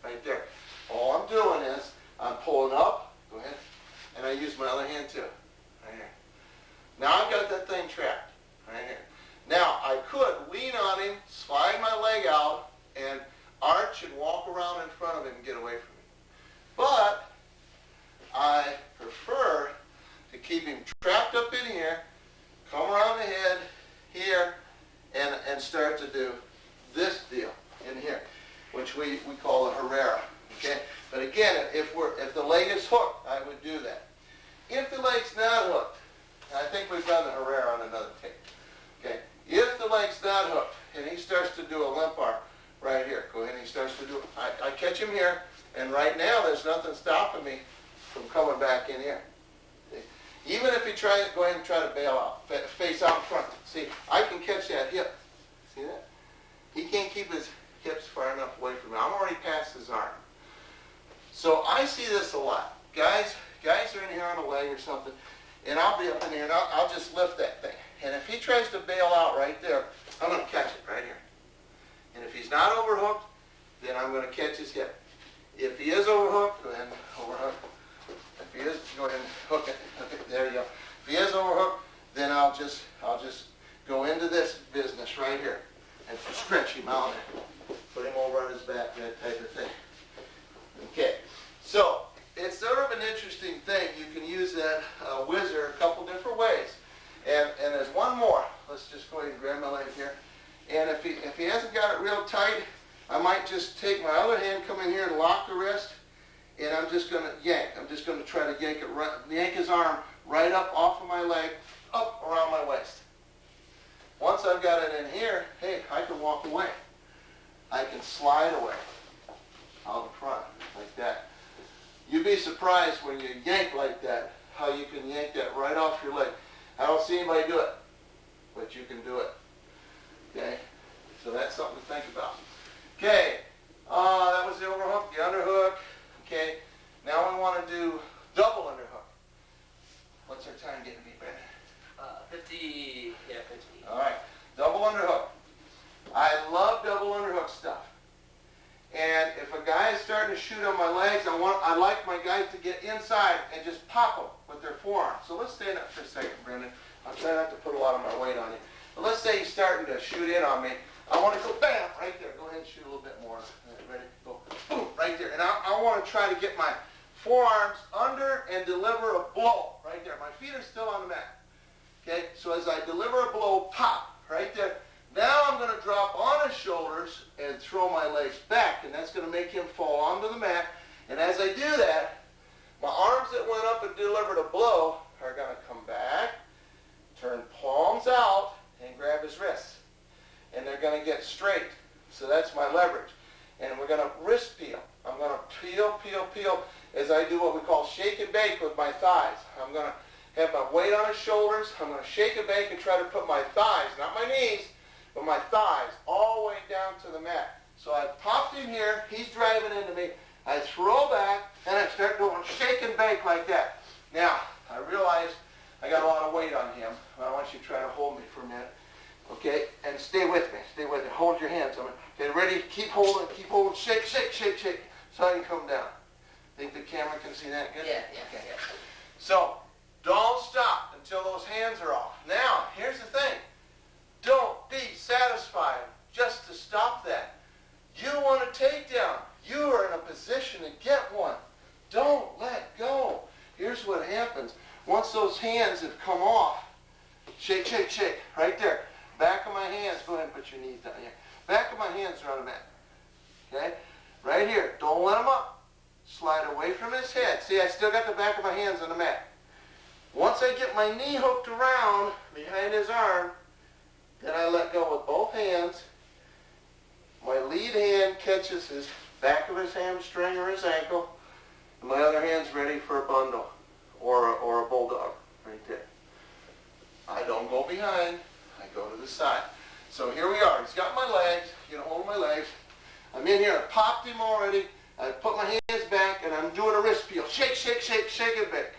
right there. All I'm doing is I'm pulling up, go ahead, and I use my other hand too, right here. Now I've got that thing trapped, right here. Now I could lean on him, slide my leg out, and arch and walk around in front of him and get away from him. But I prefer to keep him trapped up in here, come around the head here, and start to do this deal in here, which we call a Herrera. Okay? But again, if the leg is hooked, I would do that. If the leg's not hooked, I think we've done the Herrera on another tape. Okay? If the leg's not hooked and he starts to do a limp arm right here, go ahead and he starts to do it. I catch him here, and right now there's nothing stopping me from coming back in here. Okay? Even if he tries, go ahead and try to bail out, face out in front. See, I can catch that hip. See that? He can't keep his hips far enough away from me. I'm already past his arm. So I see this a lot. Guys are in here on a leg or something, and I'll be up in here, and I'll just lift that thing. And if he tries to bail out right there, I'm going to catch it right here. And if he's not overhooked, then I'm going to catch his hip. If he is overhooked, go ahead and overhook. If he is, go ahead and hook it. Okay, there you go. If he is overhooked, then I'll just go into this business right here and stretch him out and put him over on his back, that type of thing. Okay, so it's sort of an interesting thing. You can use that whizzer a couple different ways. And there's one more. Let's just go ahead and grab my leg here. And if he hasn't got it real tight, I might just take my other hand, come in here and lock the wrist, and I'm just going to yank. I'm just going to try to yank his arm right up off of my leg, up around my waist. Once I've got it in here, hey, I can walk away. I can slide away out in front like that. You'd be surprised when you yank like that, how you can yank that right off your leg. I don't see anybody do it, but you can do it. Okay? So that's something to think about. Okay, that was the overhook, the underhook. Okay, now we want to do double underhook. What's our time getting to be, Brandon? 50, yeah, 50. All right, double underhook. I love double underhook stuff. And if a guy is starting to shoot on my legs, I like my guys to get inside and just pop them with their forearms. So let's stand up for a second, Brendan. I'll try not to put a lot of my weight on you. But let's say he's starting to shoot in on me. I want to go bam, right there. Go ahead and shoot a little bit more. Ready? Go. Boom, right there. And I want to try to get my forearms under and deliver a blow right there. My feet are still on the mat. Okay, so as I deliver a blow, pop, right there. Now I'm going to drop on his shoulders and throw my legs back, and that's going to make him fall onto the mat. And as I do that, my arms that went up and delivered a blow are going to come back, turn palms out, and grab his wrists. And they're going to get straight. So that's my leverage. And we're going to wrist peel. I'm going to peel, peel, peel as I do what we call shake and bake with my thighs. I'm going to have my weight on his shoulders. I'm going to shake and bake and try to put my thighs, not my knees, but my thighs all the way down to the mat. So I've popped in here. He's driving into me. I throw back, and I start going shake and bake like that. Now, I realize I got a lot of weight on him. I want you to try to hold me for a minute. Okay, and stay with me. Stay with me. Hold your hands on me. Okay, ready? Keep holding. Shake, shake, shake, shake. So I can come down. Think the camera can see that good? Yeah, Okay. yeah. So, don't stop until those hands are off. Now, here's the thing. Don't be satisfied just to stop that. You want a takedown. You are in a position to get one. Don't let go. Here's what happens. Once those hands have come off, shake, shake, shake, right there. Back of my hands, go ahead and put your knees down here. Back of my hands are on the mat. Okay? Right here. Don't let them up. Slide away from his head. See, I still got the back of my hands on the mat. Once I get my knee hooked around behind his arm, then I let go with both hands. My lead hand catches his back of his hamstring or his ankle, and my other hand's ready for a bundle or a bulldog right there. I don't go behind. I go to the side. So here we are. He's got my legs. You know, hold my legs. I'm in here. I popped him already. I put my hands back, and I'm doing a wrist peel. Shake, shake, shake, shake and bake.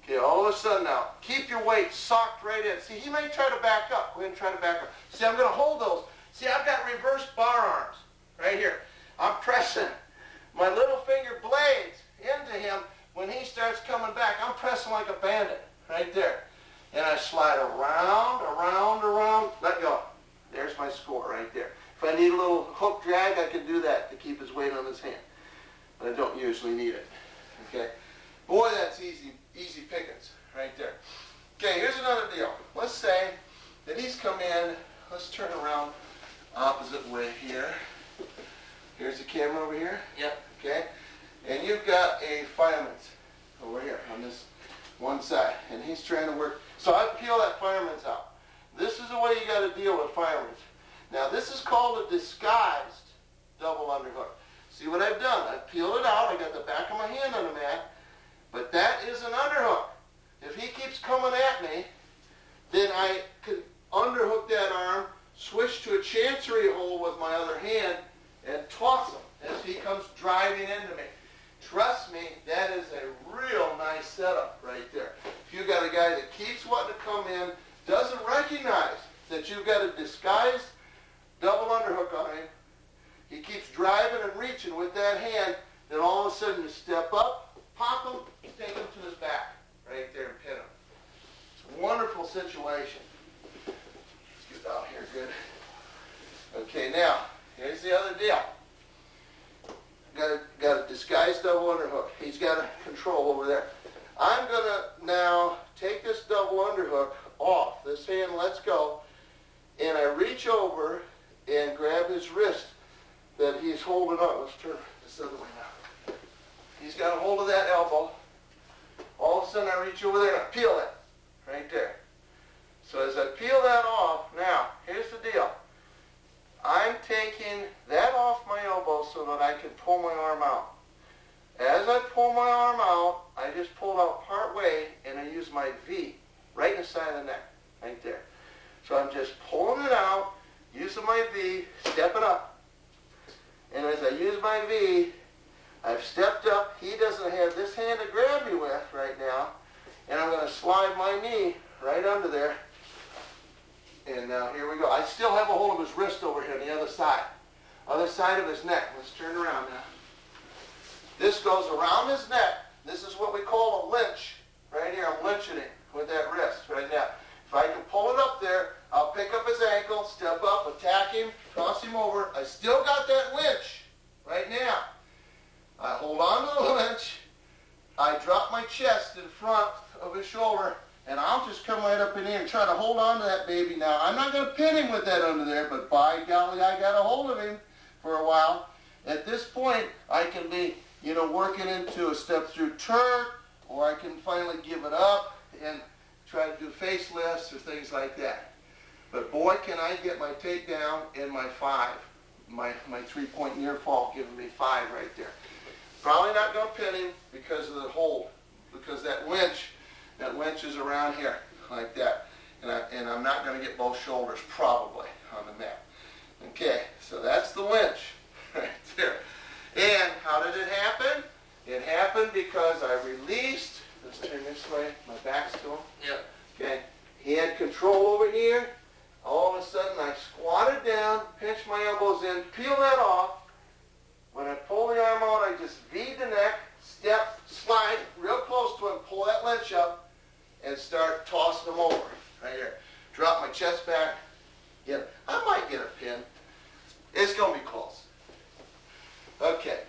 Okay, all of a sudden now, keep your weight socked right in. See, he may try to back up. Go ahead and try to back up. See, I'm going to hold those. See, I've got reverse bar arms right here. I'm pressing my little finger blades into him. When he starts coming back, I'm pressing like a bandit right there. And I slide around, around, around, let go. There's my score right there. If I need a little hook drag, I can do that to keep his weight on his hand. But I don't usually need it. Okay? Boy, that's easy pickings right there. Okay, here's another deal. Let's say that he's come in. Let's turn around opposite way here. Here's the camera over here. Yep. Okay? And you've got a fireman's over here on this one side. And he's trying to work. So I peel that fireman's out. This is the way you got to deal with fireman's. Now this is called a disguised double underhook. See what I've done? I've peeled it out. I got the back of my hand on the mat. But that is an underhook. If he keeps coming at me, then I can underhook that arm, switch to a chancery hold with my other hand, and toss him as he comes driving into me. Trust me, that is a real nice setup right there. If you've got a guy that keeps wanting to come in, doesn't recognize that you've got a disguised double underhook on him, he keeps driving and reaching with that hand, then all of a sudden you step up, pop him, take him to his back right there and pin him. It's a wonderful situation. Let's get out here good. Okay, now, here's the other deal. Got a disguised double underhook. He's got a control over there. I'm going to now take this double underhook off. This hand lets go, and I reach over and grab his wrist that he's holding on. Let's turn this other way now. he's got a hold of that elbow. All of a sudden I reach over there and I peel it right there. So as I peel that off, now here's the deal. I'm taking that off my elbow so that I can pull my arm out. As I pull my arm out, I just pull out part way and I use my V right in the side of the neck, right there. So I'm just pulling it out, using my V, stepping up. And as I use my V, I've stepped up. He doesn't have this hand to grab me with right now. And I'm going to slide my knee right under there. And now here we go. I still have a hold of his wrist over here on the other side of his neck. Let's turn around now. This goes around his neck. This is what we call a lynch. Right here, I'm lynching him with that wrist right now. If I can pull it up there, I'll pick up his ankle, step up, attack him, cross him over. I still got that lynch right now. I hold on to the lynch. I drop my chest in front of his shoulder, and I'll just come right up in here and try to hold on to that baby now. I'm not going to pin him with that under there, but by golly, I got a hold of him for a while. At this point, I can be, working into a step through turn, or I can finally give it up and try to do facelifts or things like that. But boy, can I get my takedown and my 5. My 3-point near fall giving me 5 right there. Probably not going to pin him because of the hold, because that lynch is around here like that. And I'm not going to get both shoulders probably on the mat. Okay, so that's the lynch right there. And how did it happen? It happened because I released, let's turn this way, my back's to him. Yep. Okay, he had control over here. All of a sudden I squatted down, pinched my elbows in, peel that off. When I pull the arm out, I just V'd the neck, step, slide real close to him, pull that lynch up, and start tossing him over right here. Drop my chest back. I might get a pin. It's going to be close. Okay.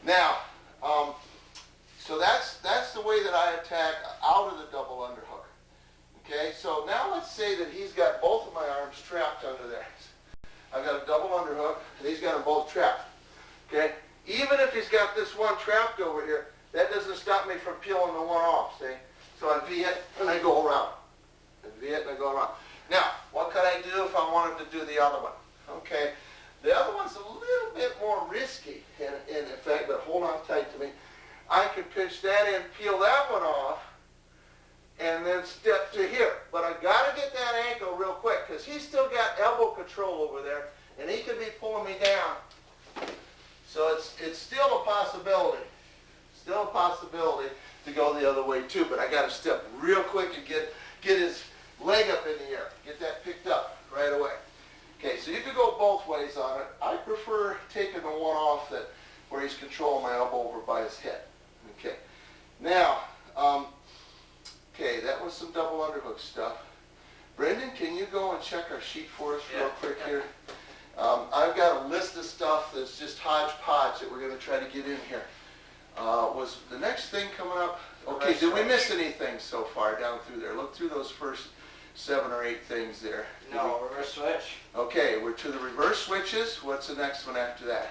Now, so that's the way that I attack out of the double underhook. Okay, so now let's say that he's got both of my arms trapped under there. I've got a double underhook, and he's got them both trapped. Okay, even if he's got this one trapped over here, that doesn't stop me from peeling the one off, see? So I V it, and I go around. I V it, and I go around. Now, what could I do if I wanted to do the other one? Okay, the other one's a little bit more risky in effect, but hold on tight to me. I could pinch that in, peel that one off, and then step to here. But I got to get that ankle real quick, because he's still got elbow control over there, and he could be pulling me down. So it's still a possibility. Still a possibility to go the other way too, but I got to step real quick and get his leg up in the air, get that picked up right away. Okay, so you could go both ways on it. I prefer taking the one off where he's controlling my elbow over by his head. Okay, now, okay, that was some double underhook stuff. Brendan, can you go and check our sheet for us real quick here? I've got a list of stuff that's just hodgepodge that we're going to try to get in here. Was the next thing coming up? Okay, did we miss anything so far down through there? Look through those first 7 or 8 things there. No, reverse switch. Okay, we're to the reverse switches. What's the next one after that?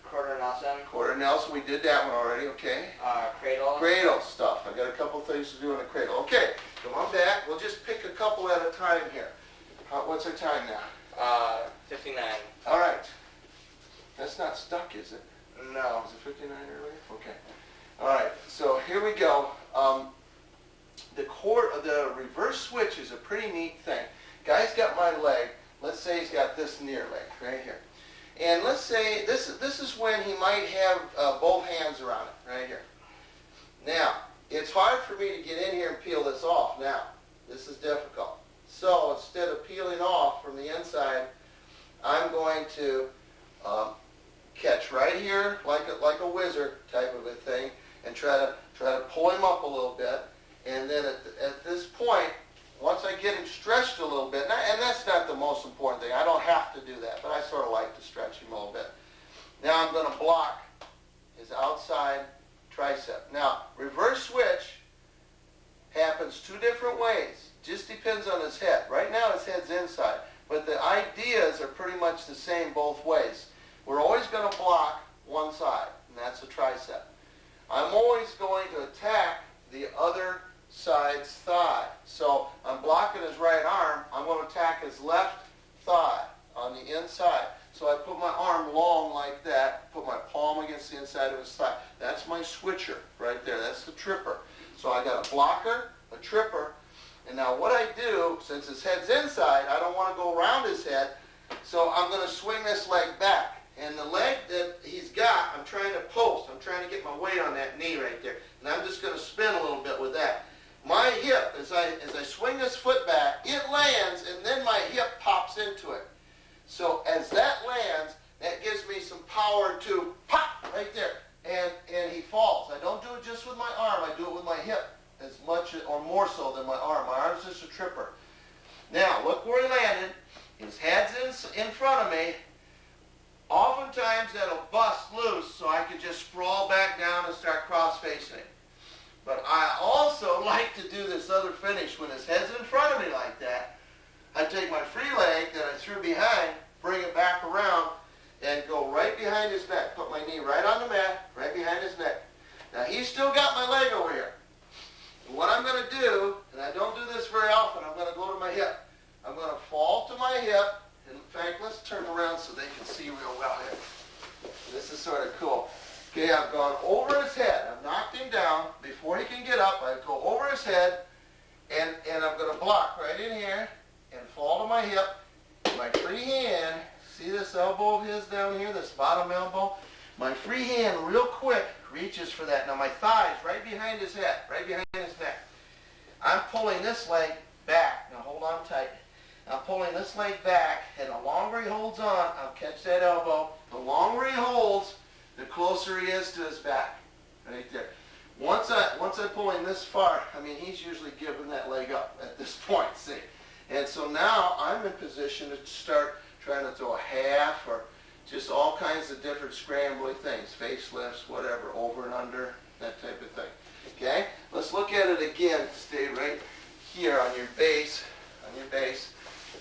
Quarter Nelson. Quarter Nelson, we did that one already, okay. Cradle. Cradle stuff. I got a couple things to do in the cradle. Okay, come on back. We'll just pick a couple at a time here. What's our time now? 59. All right. That's not stuck, is it? No. Was it 59 earlier? Okay. All right. So here we go. The reverse switch is a pretty neat thing. Guy's got my leg. Let's say he's got this near leg right here. And let's say this is when he might have both hands around it right here. Now, it's hard for me to get in here and peel this off now. This is difficult. So instead of peeling off from the inside, I'm going to catch right here like a wizard type of a thing and try to pull him up a little bit. And then at this point, once I get him stretched a little bit, and that's not the most important thing. I don't have to do that, but I sort of like to stretch him a little bit. Now I'm going to block his outside tricep. Now, reverse switch happens 2 different ways. Just depends on his head. Right now his head's inside, but the ideas are pretty much the same both ways. We're always going to block one side. and that's a tricep. I'm always going to attack the other side's thigh. So I'm blocking his right arm. I'm going to attack his left thigh on the inside. So I put my arm long like that, put my palm against the inside of his thigh. That's my switcher right there. That's the tripper. So I got a blocker, a tripper, and now what I do, since his head's inside, I don't want to go around his head, so I'm going to swing this leg back. And the leg that he's got, I'm trying to post. I'm trying to get my weight on that knee right there. And I'm just going to spin a little bit with that. My hip, as I swing this foot back, it lands, and then my hip pops into it. So as that lands, that gives me some power to pop right there. And he falls. I don't do it just with my arm. I do it with my hip as much or more so than my arm. My arm's just a tripper. Now, look where he landed. His head's in front of me. Oftentimes that'll bust loose so I can just sprawl back down and start cross-facing. But I also like to do this other finish when his head's in front of me like that. I take my free leg that I threw behind, bring it back around, and go right behind his neck. Put my knee right on the mat, right behind his neck. Now he's still got my leg over here. And what I'm going to do, and I don't do this very often, I'm going to go to my hip. I'm going to fall to my hip. In fact, let's turn around so they can see real well here. This is sort of cool. Okay, I've gone over his head. I've knocked him down. Before he can get up, I go over his head, and I'm going to block right in here and fall to my hip. My free hand, see this elbow of his down here, this bottom elbow? My free hand, real quick, reaches for that. Now my thigh's right behind his head, right behind his neck. I'm pulling this leg back. Now hold on tight. I'm pulling this leg back, and the longer he holds on, I'll catch that elbow. The longer he holds, the closer he is to his back, right there. Once I pull him this far, I mean, he's usually giving that leg up at this point, see? And so now I'm in position to start trying to throw a half or just all kinds of different scrambly things, facelifts, whatever, over and under, that type of thing. Okay? Let's look at it again. Stay right here on your base,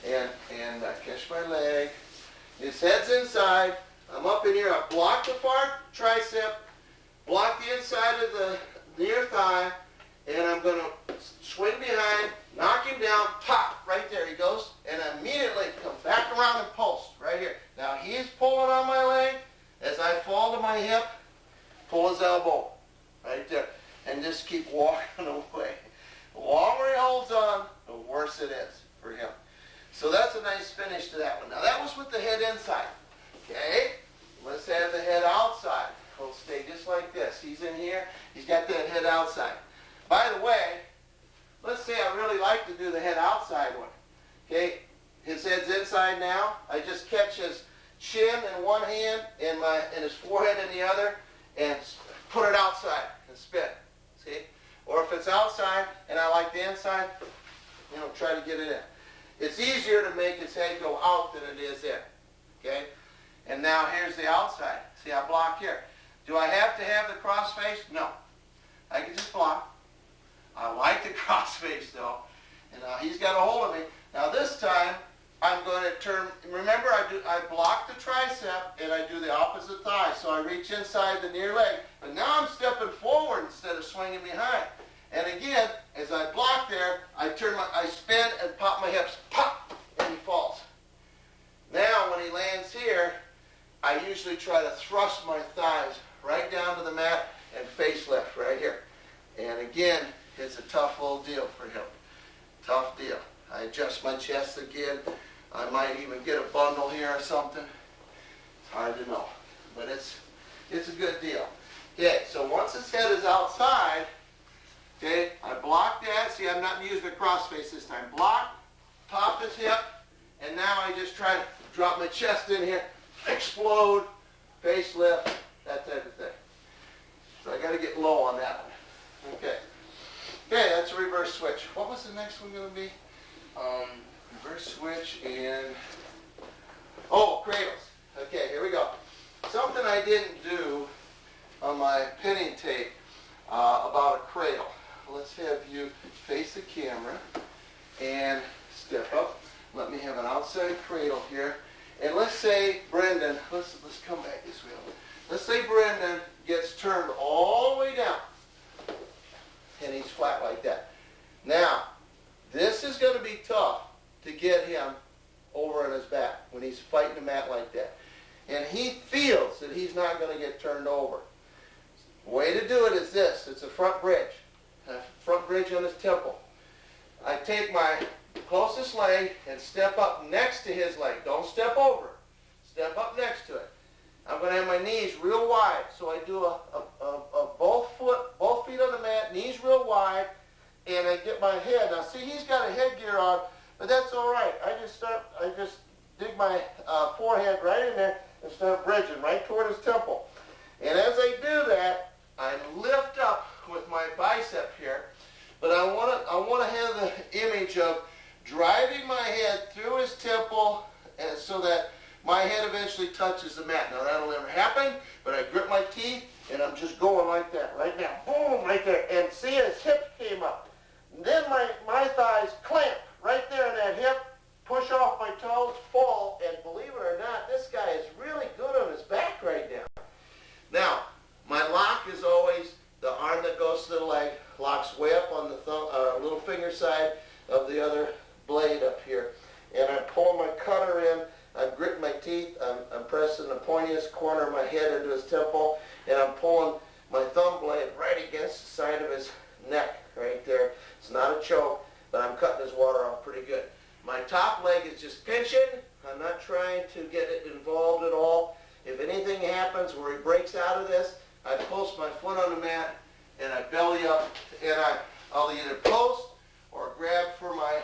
and catch my leg. His head's inside. I'm up in here. I block the far tricep, block the inside of the near thigh, and I'm going to swing behind, knock him down, pop, right there he goes, and immediately come back around and post right here. Now he's pulling on my leg. As I fall to my hip, pull his elbow right there, and just keep walking away. The longer he holds on, the worse it is for him. So that's a nice finish to that one. Now that was with the head inside. Okay, let's have the head outside. He'll stay just like this. He's in here. He's got that head outside. By the way, let's say I really like to do the head outside one. Okay, his head's inside now. I just catch his chin in one hand and his forehead in the other, and put it outside and spin. See? Or if it's outside and I like the inside, try to get it in. It's easier to make his head go out than it is in. Okay? And now here's the outside. See, I block here. Do I have to have the cross face? No. I can just block. I like the cross face though. And now he's got a hold of me. Now this time, I'm going to turn, remember I block the tricep and I do the opposite thigh. So I reach inside the near leg. But now I'm stepping forward instead of swinging behind. And again, as I block there, I spin and pop my hips, pop, and he falls. Now when he lands here, I usually try to thrust my thighs right down to the mat and face lift right here. And again, it's a tough little deal for him. Tough deal. I adjust my chest again. I might even get a bundle here or something. It's hard to know, but it's a good deal. Okay, so once his head is outside, okay, I block that. See, I'm not using the cross face this time. Block, pop his hip, and now I just try to drop my chest in here, explode, face lift, that type of thing. So I got to get low on that one. Okay. Okay, that's a reverse switch. What was the next one going to be? Reverse switch and... Oh, cradles. Okay, here we go. Something I didn't do on my pinning tape about a cradle. Let's have you face the camera and step up. Let me have an outside cradle here. And let's say, Brendan, let's come back this way. let's say Brendan gets turned all the way down, and he's flat like that. Now, this is going to be tough to get him over on his back when he's fighting the mat like that. And he feels that he's not going to get turned over. The way to do it is this. It's a front bridge. A front bridge on his temple. I take my closest leg and step up next to his leg. Don't step over. Step up next to it. I'm going to have my knees real wide. So I do a both feet on the mat, knees real wide, and I get my head. Now see, he's got a headgear on, but that's all right. I just dig my forehead right in there and start bridging right toward his temple. And as I do that, I lift up with my bicep here, but I want to have the image of driving my head through his temple, and so that my head eventually touches the mat. Now that'll never happen, but I grip my teeth and I'm just going like that, right now, boom, right there. And see, his hip came up. And then my thighs clamp right there in that hip, push off my toes, fall, and believe it or not, this guy is really good on his back right now. Now, my lock is always the arm that goes to the leg, locks way up on the thumb, little finger side of the other blade up here. And I'm pulling my cutter in, I'm gritting my teeth, I'm pressing the pointiest corner of my head into his temple, and I'm pulling my thumb blade right against the side of his neck right there. It's not a choke, but I'm cutting his water off pretty good. My top leg is just pinching. I'm not trying to get it involved at all. If anything happens where he breaks out of this, I post my foot on the mat and I belly up, and I'll either post or grab for my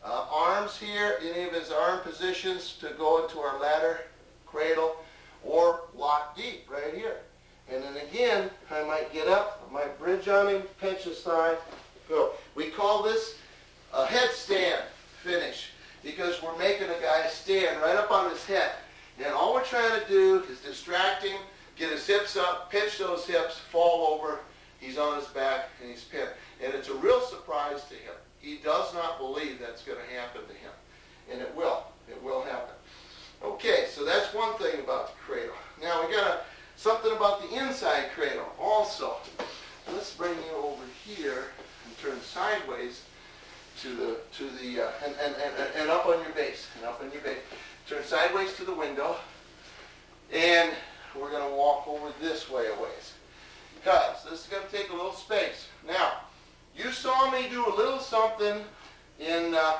arms here, any of his arm positions to go into our ladder cradle, or lock deep right here. And then again, I might get up, I might bridge on him, pinch his thigh, go. We call this a headstand finish because we're making a guy stand right up on his head. And all we're trying to do is distract him, get his hips up, pinch those hips, fall over, he's on his back, and he's pinned. And it's a real surprise to him. He does not believe that's going to happen to him. And it will. It will happen. Okay, so that's one thing about the cradle. Now we got something about the inside cradle also. Let's bring you over here and turn sideways and up on your base, Turn sideways to the window, and we're going to walk over this way a ways, because this is going to take a little space. Now, you saw me do a little something in the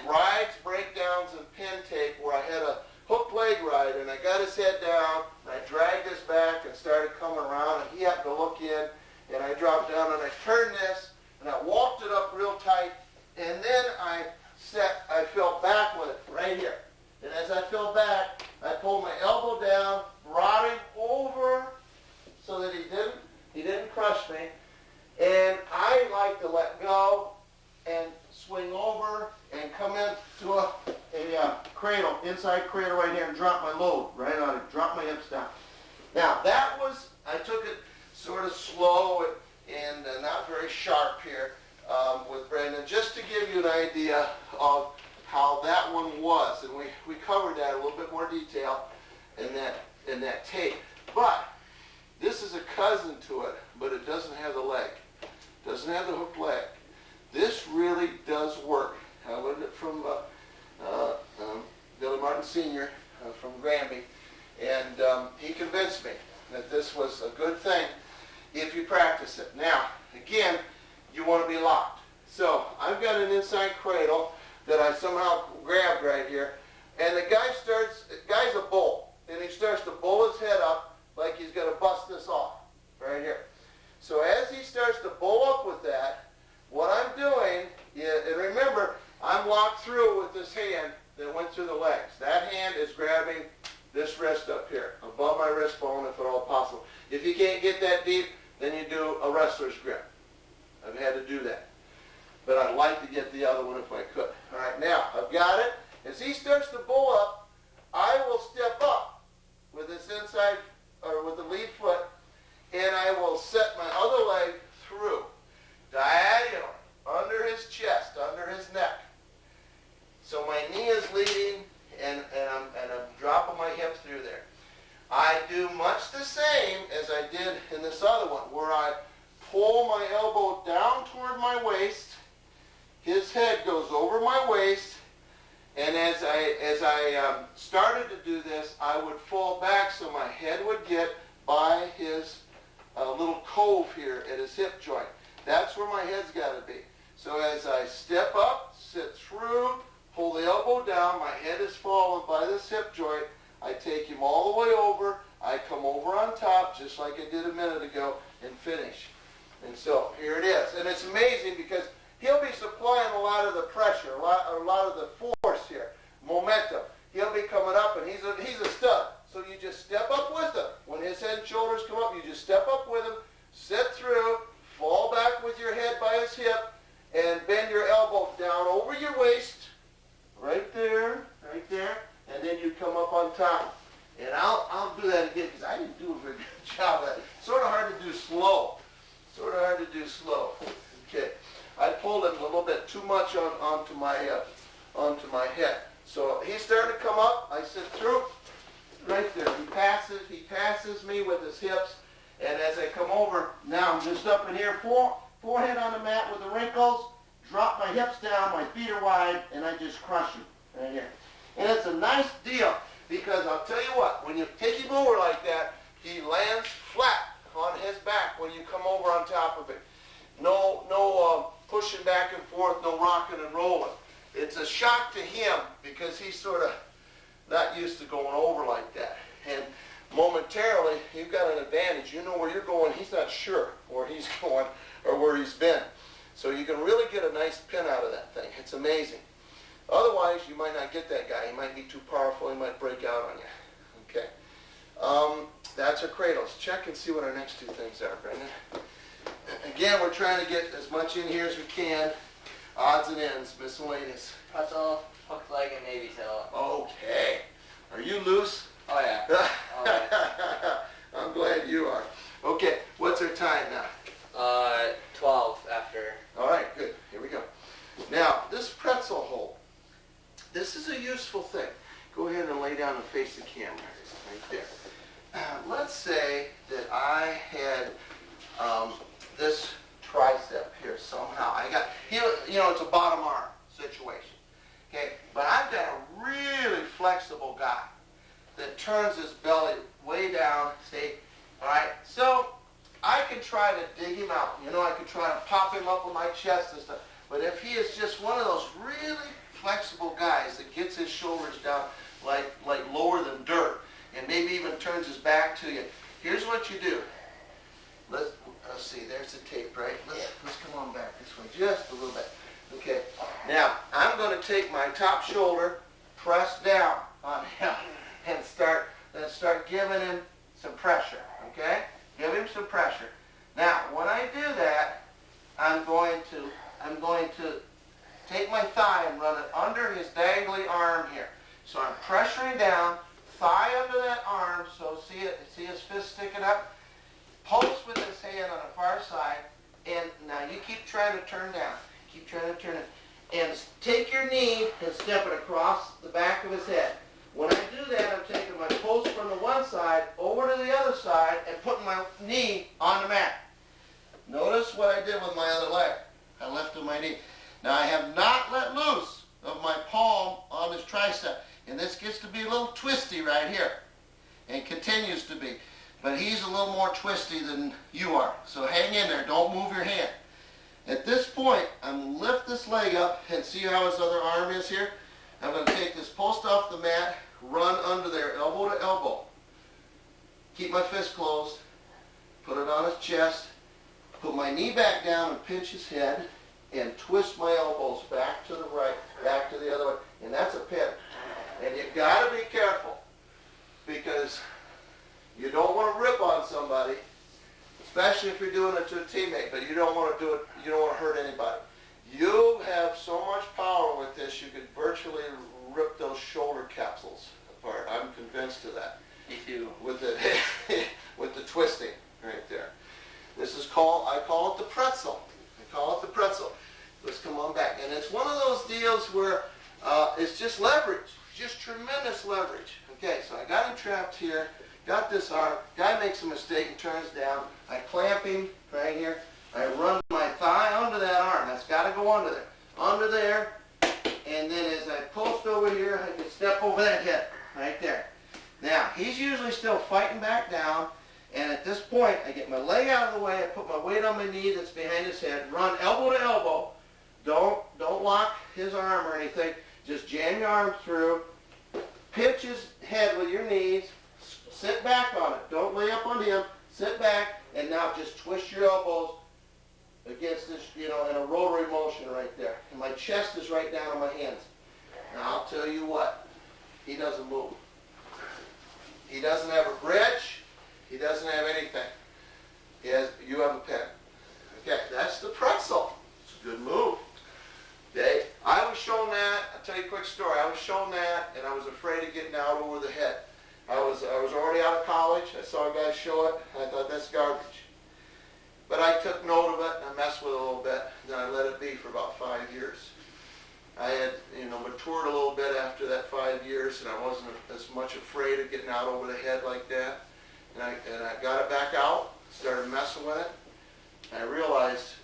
rides, breakdowns, and pin tape where I had a hook leg ride, and I got his head down, and I dragged his back and started coming around, and he happened to look in, and I dropped down, and I turned this, and I walked it up real tight, and then I fell back with it right here. And as I fell back, I pulled my elbow down, brought him over so that he didn't crush me. And I like to let go and swing over and come into a cradle, inside cradle right here, and drop my load right on it, drop my hips down. Now I took it sort of slow and not very sharp here with Brendan, just to give you an idea of how that one was. And we covered that in a little bit more detail in that tape. But this is a cousin to it, but it doesn't have the leg. Doesn't have the hook leg. This really does work. I learned it from Billy Martin Sr. From Granby, and he convinced me that this was a good thing if you practice it. Now, again, you want to be locked. So I've got an inside cradle that I somehow grabbed right here, and the guy's a bull, and he starts to bull his head up like he's going to bust this off right here. So as he starts to bull up with that, what I'm doing is, and remember, I'm locked through with this hand that went through the legs. That hand is grabbing this wrist up here, above my wrist bone if at all possible. If you can't get that deep, then you do a wrestler's grip. I've had to do that. But I'd like to get the other one if I could. All right, now, I've got it. As he starts to bull up, I will step up with this inside, or with the lead foot, and I will set my other leg through, diagonally, under his chest, under his neck. So my knee is leading, and I'm dropping my hip through there. I do much down toward my waist. His head goes over my waist. And as I started to do this, I would fall back so my head would get by his little cove here at his hip joint. That's where my head's got to be. So as I step up, sit through, pull the elbow down, my head is fallen by this hip joint. I take him all the way over. I come over on top, just like I did a minute ago, and finish. And so here it is. And it's amazing because he'll be supplying a lot of the pressure, a lot of the force here, momentum. He'll be coming up, and he's a stud. So you just step up with him. When his head and shoulders come up, you just step up with him, sit through, fall back with your head by his hip, and bend your elbow down over your waist, right there, and then you come up on top. And I'll do that again because I didn't do a very good job of that. Sort of hard to do slow. Okay. I pulled him a little bit too much onto my head. So he's starting to come up. I sit through. Right there. He passes me with his hips. And as I come over, now I'm just up in here, forehead on the mat with the wrinkles. Drop my hips down, my feet are wide, and I just crush him right here. And it's a nice deal because I'll tell you what, when you take him over like that, he lands flat on his back when you come over on top of it. No pushing back and forth, no rocking and rolling. It's a shock to him because he's sort of not used to going over like that. And momentarily, you've got an advantage. You know where you're going. He's not sure where he's going or where he's been. So you can really get a nice pin out of that thing. It's amazing. Otherwise, you might not get that guy. He might be too powerful. He might break out on you. Okay. That's our cradles. Check and see what our next two things are, Brendan. Again, we're trying to get as much in here as we can. Odds and ends, miscellaneous. Pretzel, hook leg, and navy tail. Okay. Are you loose? Oh yeah. Oh, yeah. I'm glad you are. Okay, what's our time now? 12 after. All right, good. Here we go. Now, this pretzel hold, this is a useful thing. Go ahead and lay down and face the camera right there. Let's say that I had this tricep here somehow. I got, it's a bottom arm situation. Okay, but I've got a really flexible guy that turns his belly way down, see? All right, so I can try to dig him out. I could try to pop him up with my chest and stuff. But if he is just one of those really flexible guys that gets his shoulders down like lower than dirt and maybe even turns his back to you, here's what you do. Let's see, there's the tape, right? Let's come on back this way just a little bit. Okay, now I'm going to take my top shoulder, press down on him, and start giving him some pressure, okay? Give him some pressure. Now, when I do that, I'm going to take my thigh and run it under his dangly arm here. So I'm pressuring down, thigh under that arm, so see his fist sticking up? Pulse with his hand on the far side, and now you keep trying to turn down. Keep trying to turn it. And take your knee and step it across the back of his head. When I do that, I'm taking my pulse from the one side over to the other side and putting my knee on the mat. Notice what I did with my other leg. I lifted my knee. Now I have not let loose of my palm on his tricep. And this gets to be a little twisty right here. And continues to be. But he's a little more twisty than you are. So hang in there. Don't move your hand. At this point, I'm going to lift this leg up and see how his other arm is here. I'm going to take this post off the mat, run under there, elbow to elbow. Keep my fist closed. Put it on his chest. Put my knee back down and pinch his head. And twist my elbows back to the right, back to the other way. And that's a pin. And you've got to be careful. Because you don't want to rip on somebody. Especially if you're doing it to a teammate. But you don't want to do it, you don't want to hurt anybody. You have so much power with this, you could virtually rip those shoulder capsules apart. I'm convinced of that. Me too. With the twisting right there. This is called, I call it the pretzel. Let's come on back. And it's one of those deals where it's just leverage, just tremendous leverage. Okay, so I got him trapped here, got this arm, guy makes a mistake and turns down. I clamp him right here. I run my thigh under that arm. That's got to go under there. Under there, and then as I post over here, I can step over that head, right there. Now, he's usually still fighting back down, and at this point, I get my leg out of the way, I put my weight on my knee that's behind his head, run elbow to elbow. Don't lock his arm or anything. Just jam your arm through, pinch his head with your knees, sit back on it. Don't lay up on him, sit back, and now just twist your elbows against this, you know, in a rotary motion right there. And my chest is right down on my hands. Now I'll tell you what, he doesn't move. He doesn't have a bridge. He doesn't have anything. You have a pen. Okay, that's the pretzel. It's a good move. Okay, I was shown that. I'll tell you a quick story. I was shown that, and I was afraid of getting out over the head. I was already out of college. I saw a guy show it, and I thought, that's garbage. But I took note of it, and I messed with it a little bit, and then I let it be for about 5 years. I had, matured a little bit after that 5 years, and I wasn't as much afraid of getting out over the head like that. And I got it back out, started messing with it, and I realized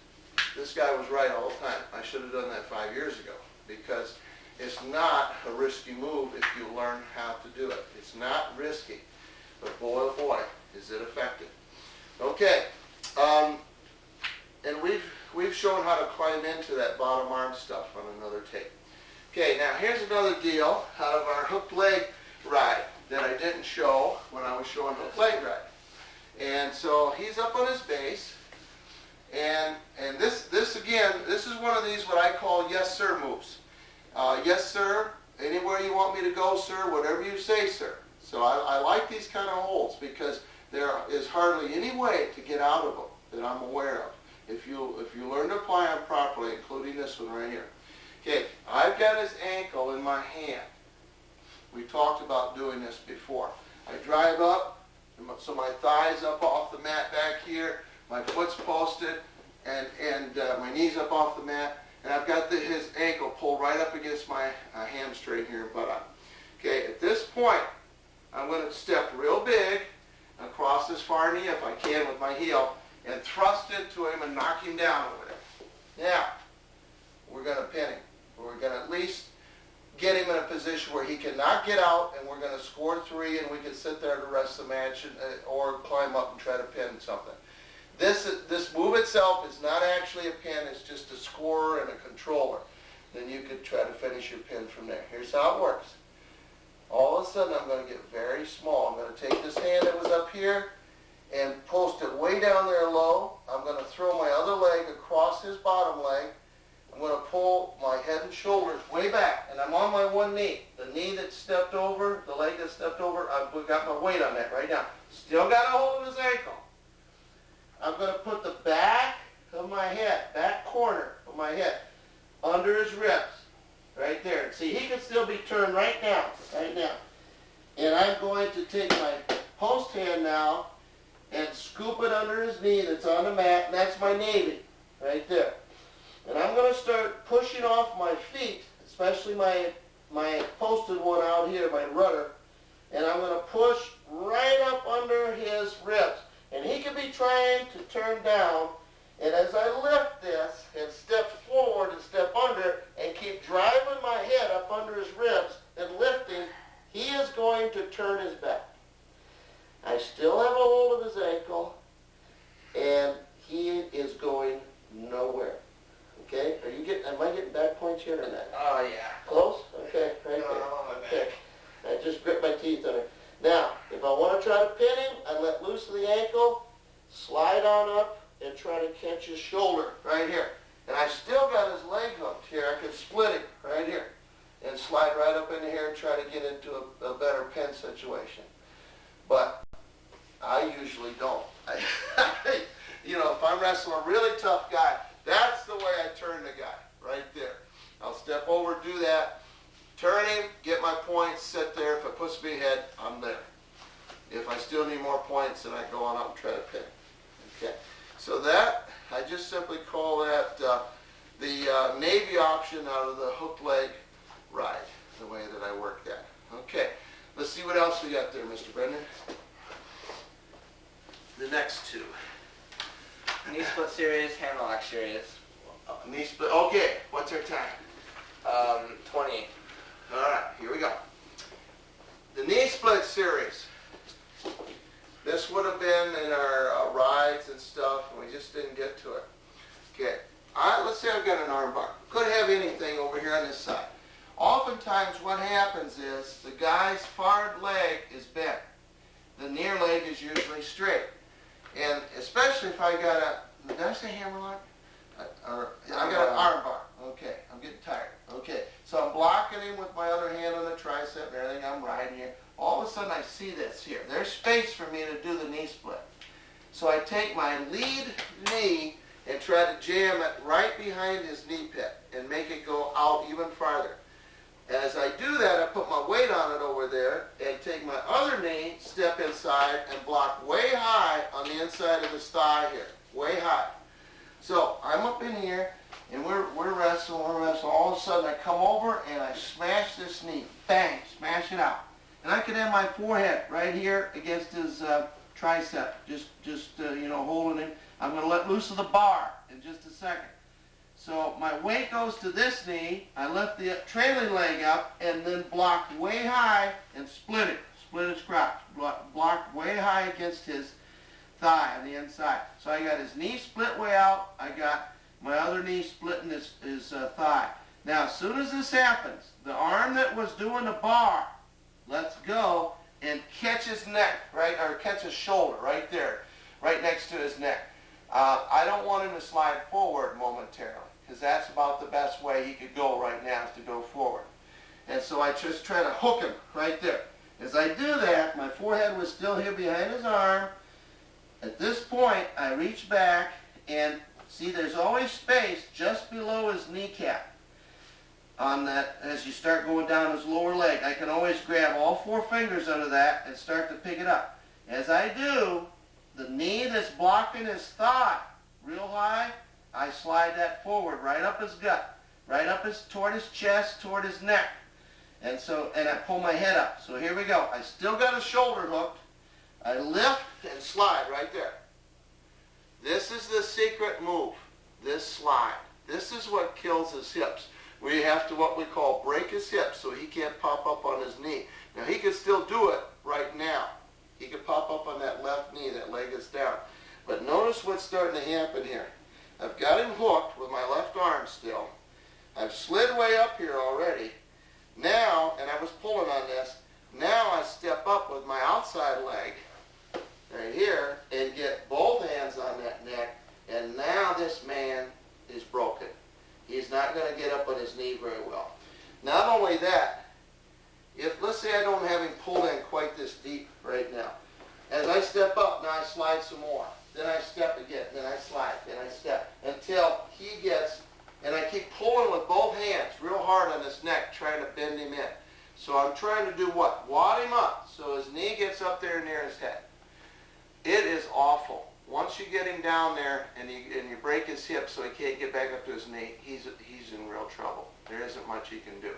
this guy was right all the time. I should have done that 5 years ago, because it's not a risky move if you learn how to do it. It's not risky, but boy, oh boy, is it effective. Okay, and we've shown how to climb into that bottom arm stuff on another tape. Okay, now here's another deal out of our hooked leg ride that I didn't show when I was showing hooked leg ride. And so he's up on his base, and this again, this is one of these what I call yes sir moves. Yes sir, anywhere you want me to go sir, whatever you say sir. So I like these kind of holds because there is hardly any way to get out of them that I'm aware of. If you learn to apply them properly, including this one right here. Okay, I've got his ankle in my hand. We talked about doing this before. I drive up, so my thigh's up off the mat back here, my foot's posted, and my knee's up off the mat, and I've got his ankle pulled right up against my hamstring here and buttock. Okay, at this point, I'm going to step real big across this far knee if I can with my heel, and thrust into him and knock him down over there. Now, we're going to pin him. We're going to at least get him in a position where he cannot get out, and we're going to score 3, and we can sit there the rest of the match, or climb up and try to pin something. This move itself is not actually a pin. It's just a scorer and a controller. Then you could try to finish your pin from there. Here's how it works. All of a sudden, I'm going to get very small. I'm going to take this hand that was up here and post it way down there low. I'm going to throw my other leg across his bottom leg. I'm going to pull my head and shoulders way back, and I'm on my one knee. The knee that stepped over, the leg that stepped over, I've got my weight on that right now. Still got a hold of his ankle. I'm going to put the back of my head, back corner of my head, under his ribs, right there. See, he can still be turned right now. And I'm going to take my post hand now and scoop it under his knee that's on the mat, and that's my navy, right there. And I'm going to start pushing off my feet, especially my posted one out here, my rudder, and I'm going to push right up under his ribs. And he could be trying to turn down, and as I lift this and step forward and step under and keep driving my head up under his ribs and lifting, he is going to turn his back. I still have a hold of his ankle, and he is going nowhere. Okay? Am I getting back points here or not? Oh, yeah. Close? Okay, right there. Okay. I just grip my teeth on it. Now, if I want to try to pin him, I let loose of the ankle, slide on up, and try to catch his shoulder right here. And I still got his leg hooked here. I can split him right here and slide right up into here and try to get into a better pin situation. But I usually don't. If I'm wrestling a really tough guy, that's the way I turn the guy, right there. I'll step over, do that, turn him, get my points, sit there. If it puts me ahead, I'm there. If I still need more points, then I go on up and try to pin. Okay. So that, I just simply call that the Navy option out of the hook leg ride, the way that I work that. Okay. Let's see what else we got there, Mr. Brendan. The next two. Knee split series, hand lock series. Knee split. Okay, what's our time? 20. All right, here we go. The knee split series. This would have been in our rides and stuff, and we just didn't get to it. Okay, let's say I've got an arm bar. Could have anything over here on this side. Oftentimes what happens is the guy's far leg is bent. The near leg is usually straight. And especially if I got did I say hammerlock? I got an arm bar. Okay, I'm getting tired. Okay, so I'm blocking him with my other hand on the tricep and everything. I'm riding here. All of a sudden I see this here. There's space for me to do the knee split. So I take my lead knee and try to jam it right behind his knee pit and make it go out even farther. As I do that, I put my weight on it over there and take my other knee, step inside, and block way high on the inside of his thigh here. Way high. So I'm up in here, and we're wrestling. All of a sudden, I come over, and I smash this knee. Bang! Smash it out. And I can have my forehead right here against his tricep, just holding him. I'm going to let loose of the bar in just a second. So my weight goes to this knee, I lift the trailing leg up, and then block way high and split it. Split his crotch. Block way high against his thigh on the inside. So I got his knee split way out, I got my other knee splitting his thigh. Now as soon as this happens, the arm that was doing the bar lets go and catch his neck, right, or catch his shoulder right there, right next to his neck. I don't want him to slide forward momentarily, because that's about the best way he could go right now, is to go forward. And so I just try to hook him right there. As I do that, my forehead was still here behind his arm. At this point, I reach back and see there's always space just below his kneecap. On that, as you start going down his lower leg, I can always grab all 4 fingers under that and start to pick it up. As I do, the knee that's blocking his thigh real high, I slide that forward right up his gut, right up toward his chest, toward his neck. And I pull my head up. So here we go. I still got his shoulder hooked. I lift and slide right there. This is the secret move, this slide. This is what kills his hips. We have to, what we call, break his hips so he can't pop up on his knee. Now he can still do it right now. He can pop up on that left knee, that leg is down. But notice what's starting to happen here. I've got him hooked with my left arm still. I've slid way up here already. Now, and I was pulling on this, now I step up with my outside leg right here and get both hands on that neck, and now this man is broken. He's not going to get up on his knee very well. Not only that, let's say I don't have him pulled in quite this deep right now. As I step up, now I slide some more. Then I step again, then I slide, then I step, until he gets, and I keep pulling with both hands real hard on his neck, trying to bend him in. So I'm trying to do what? Wad him up, so his knee gets up there near his head. It is awful. Once you get him down there and you break his hip so he can't get back up to his knee, he's in real trouble. There isn't much he can do.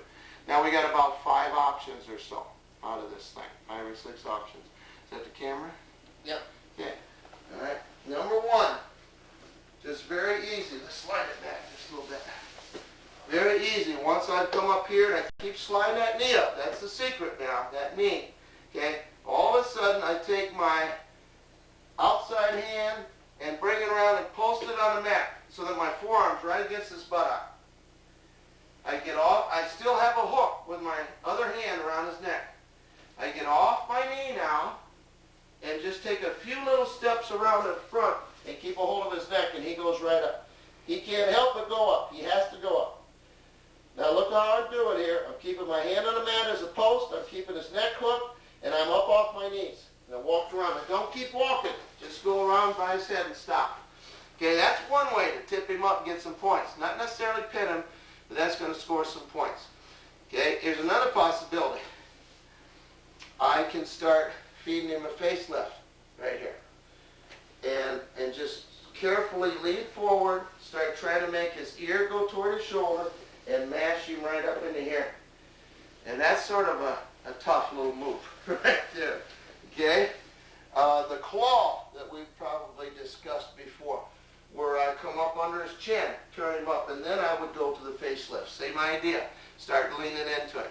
Now we got about 5 options or so out of this thing. 5 or 6 options. Is that the camera? Yep. Okay. All right. Number 1, just very easy. Let's slide it back just a little bit. Very easy. Once I come up here and I keep sliding that knee up. That's the secret now, that knee. Okay. All of a sudden I take my outside hand and bring it around and post it on the mat so that my forearm's right against his buttock. I get off. I still have a hook with my other hand around his neck. I get off my knee now and just take a few little steps around in front and keep a hold of his neck, and he goes right up. He can't help but go up. He has to go up. Now look how I'm doing here. I'm keeping my hand on the mat as a post. I'm keeping his neck hooked, and I'm up off my knees. And I walk around. But don't keep walking. Just go around by his head and stop. Okay, that's one way to tip him up and get some points. Not necessarily pin him, but that's going to score some points. Okay, here's another possibility. I can start feeding him a facelift right here. And just carefully lean forward, start trying to make his ear go toward his shoulder, and mash him right up into here. And that's sort of a tough little move right there. Okay? The claw that we've probably discussed before. where I come up under his chin, turn him up, and then I would go to the facelift. Same idea. Start leaning into it.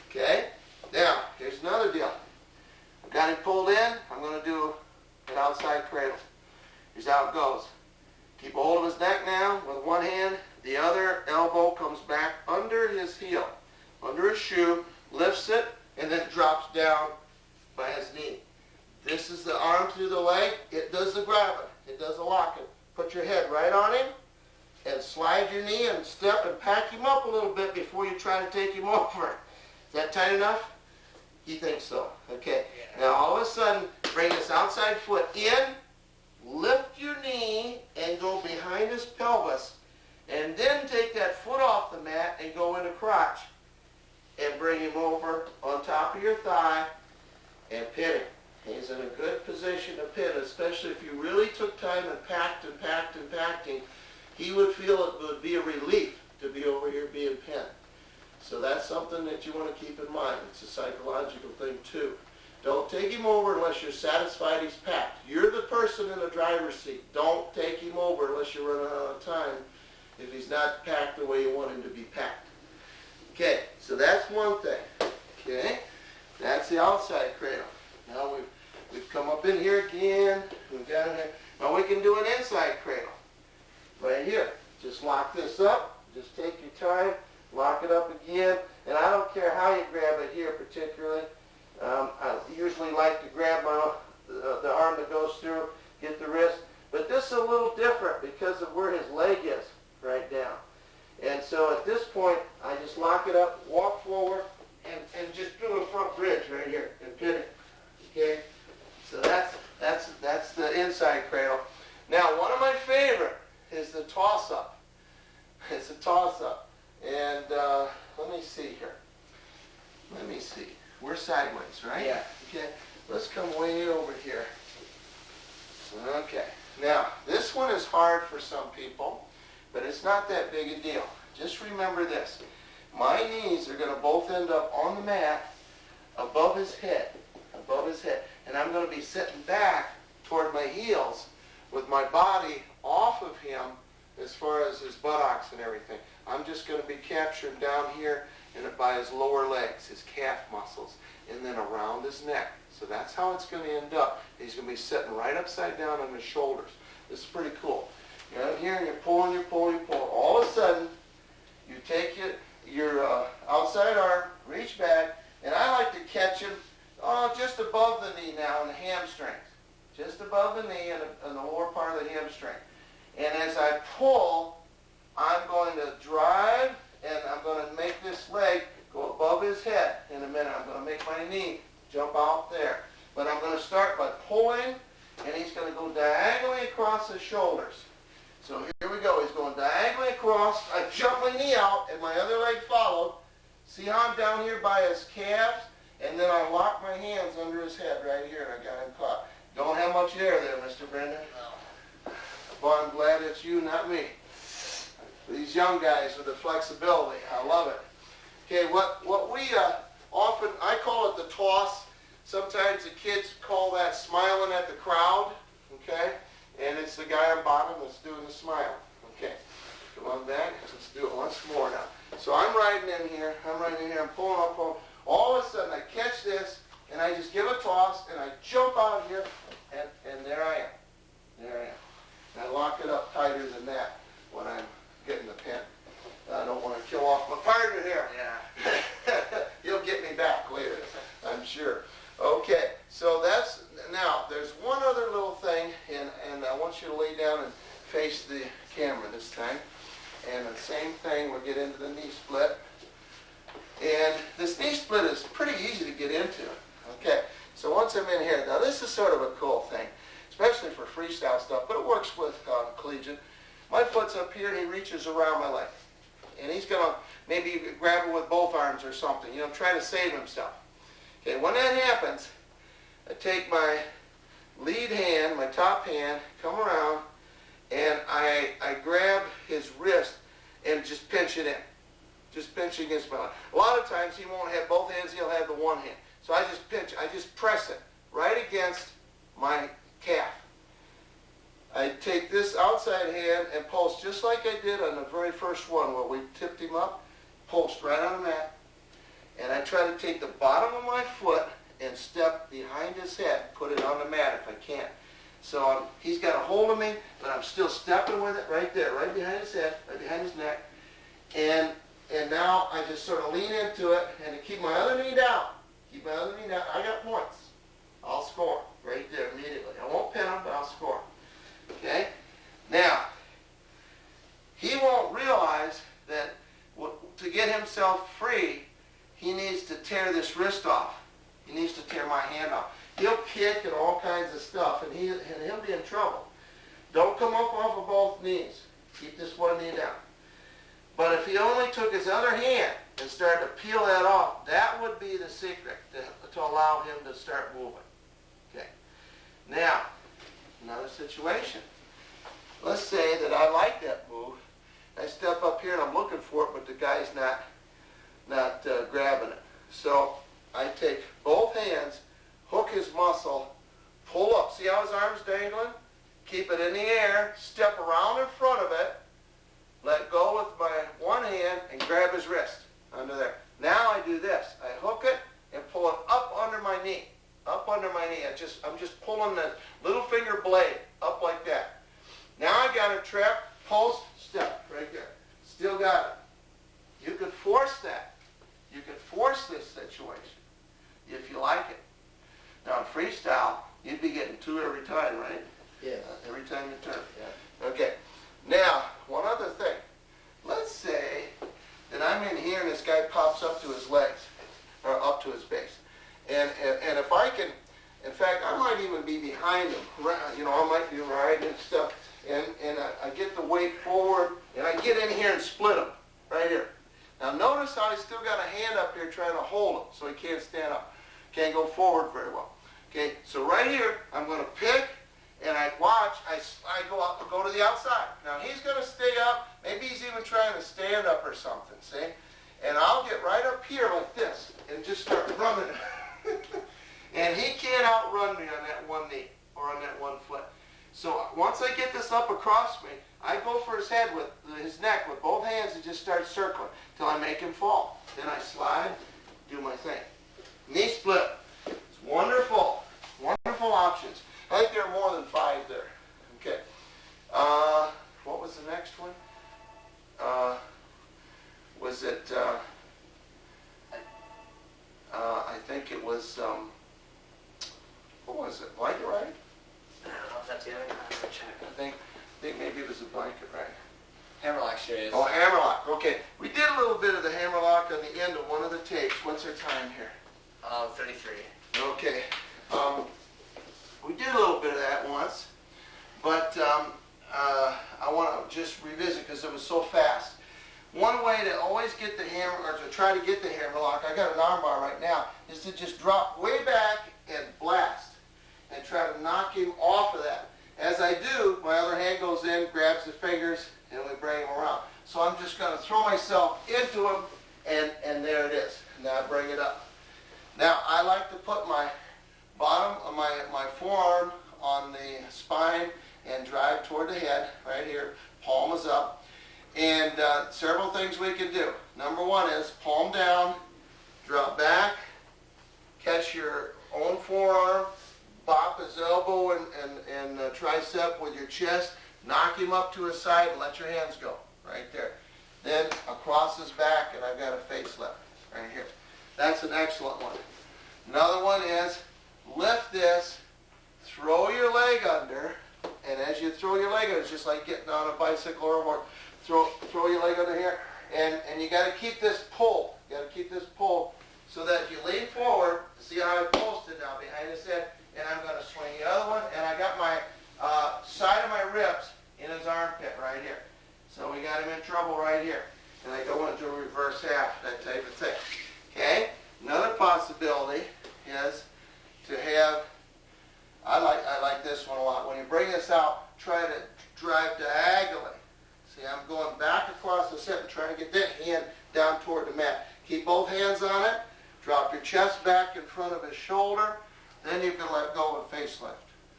Okay? Now, here's another deal. I've got him pulled in. I'm going to do an outside cradle. Here's how it goes. Keep a hold of his neck now with one hand. The other elbow comes back under his heel, under his shoe, lifts it, and then drops down by his knee. This is the arm through the leg. It does the grabbing. It does the locking. Put your head right on him and slide your knee and step and pack him up a little bit before you try to take him over. Is that tight enough? He thinks so. Okay. Now all of a sudden, bring this outside foot in, lift your knee, and go behind his pelvis. And then take that foot off the mat and go into crotch. And bring him over on top of your thigh and pin him. He's in a good position to pin, especially if you really took time and packed and packed and packed him. He would feel it would be a relief to be over here being pinned. So that's something that you want to keep in mind. It's a psychological thing too. Don't take him over unless you're satisfied he's packed. You're the person in the driver's seat. Don't take him over unless you're running out of time if he's not packed the way you want him to be packed. Okay, so that's one thing. Okay, that's the outside cradle. Now we've come up in here again. We've got it here. Now we can do an inside cradle. Right here. Just lock this up. Just take your time. Lock it up again. And I don't care how you grab it here particularly. I usually like to grab the arm that goes through, get the wrist. But this is a little different because of where his leg is right down. And so at this point, I just lock it up, walk forward, and just do a front bridge right here and pin it. Okay? So that's the inside cradle. Now, one of my favorite is the toss-up. It's a toss-up. And let me see here. Let me see. We're sideways, right? Yeah. Okay. Let's come way over here. Okay. Now, this one is hard for some people, but it's not that big a deal. Just remember this. My knees are going to both end up on the mat above his head. Above his head. And I'm going to be sitting back toward my heels with my body off of him as far as his buttocks and everything. I'm just going to be captured down here by his lower legs, his calf muscles, and then around his neck. So that's how it's going to end up. He's going to be sitting right upside down on his shoulders. This is pretty cool. You're out here and you're pulling, you're pulling, you're pulling. All of a sudden, you take your outside arm, reach back, and I like to catch him just above the knee now in the hamstrings. Just above the knee and the lower part of the hamstring. And as I pull, I'm going to drive, and I'm going to make this leg go above his head in a minute. I'm going to make my knee jump out there. But I'm going to start by pulling, and he's going to go diagonally across his shoulders. So here we go. He's going diagonally across. I jump my knee out, and my other leg followed. See how I'm down here by his calves? And then I lock my hands under his head right here, and I got him caught. Don't have much air there, Mr. Brendan. No. Well, I'm glad it's you, not me. These young guys with the flexibility, I love it. Okay, what we often, I call it the toss. Sometimes the kids call that smiling at the crowd, okay? And it's the guy on bottom that's doing the smile. Okay, come on back. Let's do it once more now. So I'm riding in here, I'm pulling up, pulling. All of a sudden I catch this, and I just give a toss, and I jump out here, and there I am. There I am. And I lock it up tighter than that when I'm getting the pin. I don't want to kill off my partner here. Yeah. You'll get me back later, I'm sure. Okay, so that's, now, there's one other little thing, and I want you to lay down and face the camera this time. And the same thing, we'll get into the knee split. And this knee split is pretty easy to get into. Okay, so once I'm in here, now this is sort of a cool thing, especially for freestyle stuff, but it works with collegiate. My foot's up here, and he reaches around my leg. And he's going to maybe grab it with both arms or something, try to save himself. Okay, when that happens, I take my lead hand, my top hand, come around, and I grab his wrist and just pinch it in. Just pinch against my leg. A lot of times he won't have both hands, he'll have the one hand. So I just pinch, I just press it right against my calf. I take this outside hand and post just like I did on the very first one where we tipped him up, post right on the mat. And I try to take the bottom of my foot and step behind his head, put it on the mat if I can. So he's got a hold of me, but I'm still stepping with it right there, right behind his head, right behind his neck. And now I just sort of lean into it and to keep my other knee down. Keep my other knee down. I got points. I'll score right there immediately. I won't pin him, but I'll score. Okay? Now, he won't realize that to get himself free, he needs to tear this wrist off. He needs to tear my hand off. He'll kick and all kinds of stuff, and he'll be in trouble. Don't come up off of both knees. Keep this one knee down. But if he only took his other hand and started to peel that off, that would be the secret to allow him to start moving. Okay. Now, another situation. Let's say that I like that move. I step up here and I'm looking for it, but the guy's not grabbing it. So I take both hands, hook his muscle, pull up. See how his arm's dangling? Keep it in the air, step around in front of it, let go with my one hand and grab his wrist under there. Now I do this. I hook it and pull it up under my knee. Up under my knee. I'm just pulling the little finger blade up like that. Now I got a trap, post, step right there. Still got it. You could force that. You could force this situation if you like it. Now in freestyle, you'd be getting two every time, right? Yeah. Every time you turn. Yeah. Okay. Now, one other thing. Let's say that I'm in here and this guy pops up to his legs, or up to his base. And if I can, in fact, I might even be behind him. You know, I might be riding and stuff. And I get the weight forward, and I get in here and split him, right here. Now notice how I still got a hand up here trying to hold him, so he can't stand up. Can't go forward very well. Okay, so right here, I'm going to pick, and I watch, I go to the outside. Now he's going to stay up, maybe he's even trying to stand up or something, see? And I'll get right up here like this, and just start running. And he can't outrun me on that one knee, or on that one foot. So once I get this up across me, I go for his head with his neck with both hands and just start circling till I make him fall. Then I slide, do my thing. Knee split. It's wonderful. Wonderful options. I think there are more than 5 there. Okay. What was the next one? Was it, I think it was, what was it? Blanket riding? I don't know if that's the other one. I have to check. I think maybe it was a blanket ride. Hammerlock series. Oh, hammerlock. Okay. We did a little bit of the hammerlock on the end of one of the tapes. What's our time here? 33. Okay. We did a little bit of that once, but I want to just revisit because it was so fast. One way to always get the hammer, or to try to get the hammerlock, I got an arm bar right now, is to just drop way back and blast and try to knock him off of that. As I do, my other hand goes in, grabs the fingers, and we bring him around. So I'm just going to throw myself into him, and there it is. Now I bring it up. Now I like to put my bottom of my forearm on the spine and drive toward the head, right here. Palm is up. And several things we can do. Number one is palm down, drop back, catch your own forearm, bop his elbow and tricep with your chest, knock him up to his side, and let your hands go, right there. Then across his back, and I've got a face lift, right here. That's an excellent one. Another one is lift this, throw your leg under, and as you throw your leg under, it's just like getting on a bicycle or a horse. Throw your leg under here, and you got to keep this pull. You got to keep this pull so that if you lean forward, see how I posted now behind his head, and I'm going to swing the other one, and I got my side of my ribs in his armpit right here. So we got him in trouble right here. And I go into a reverse half, that type of thing. Okay? Another possibility is to have, I like this one a lot. When you bring this out, try to drive diagonally. See, I'm going back across the set and trying to get that hand down toward the mat. Keep both hands on it. Drop your chest back in front of his shoulder. Then you can let go and face lift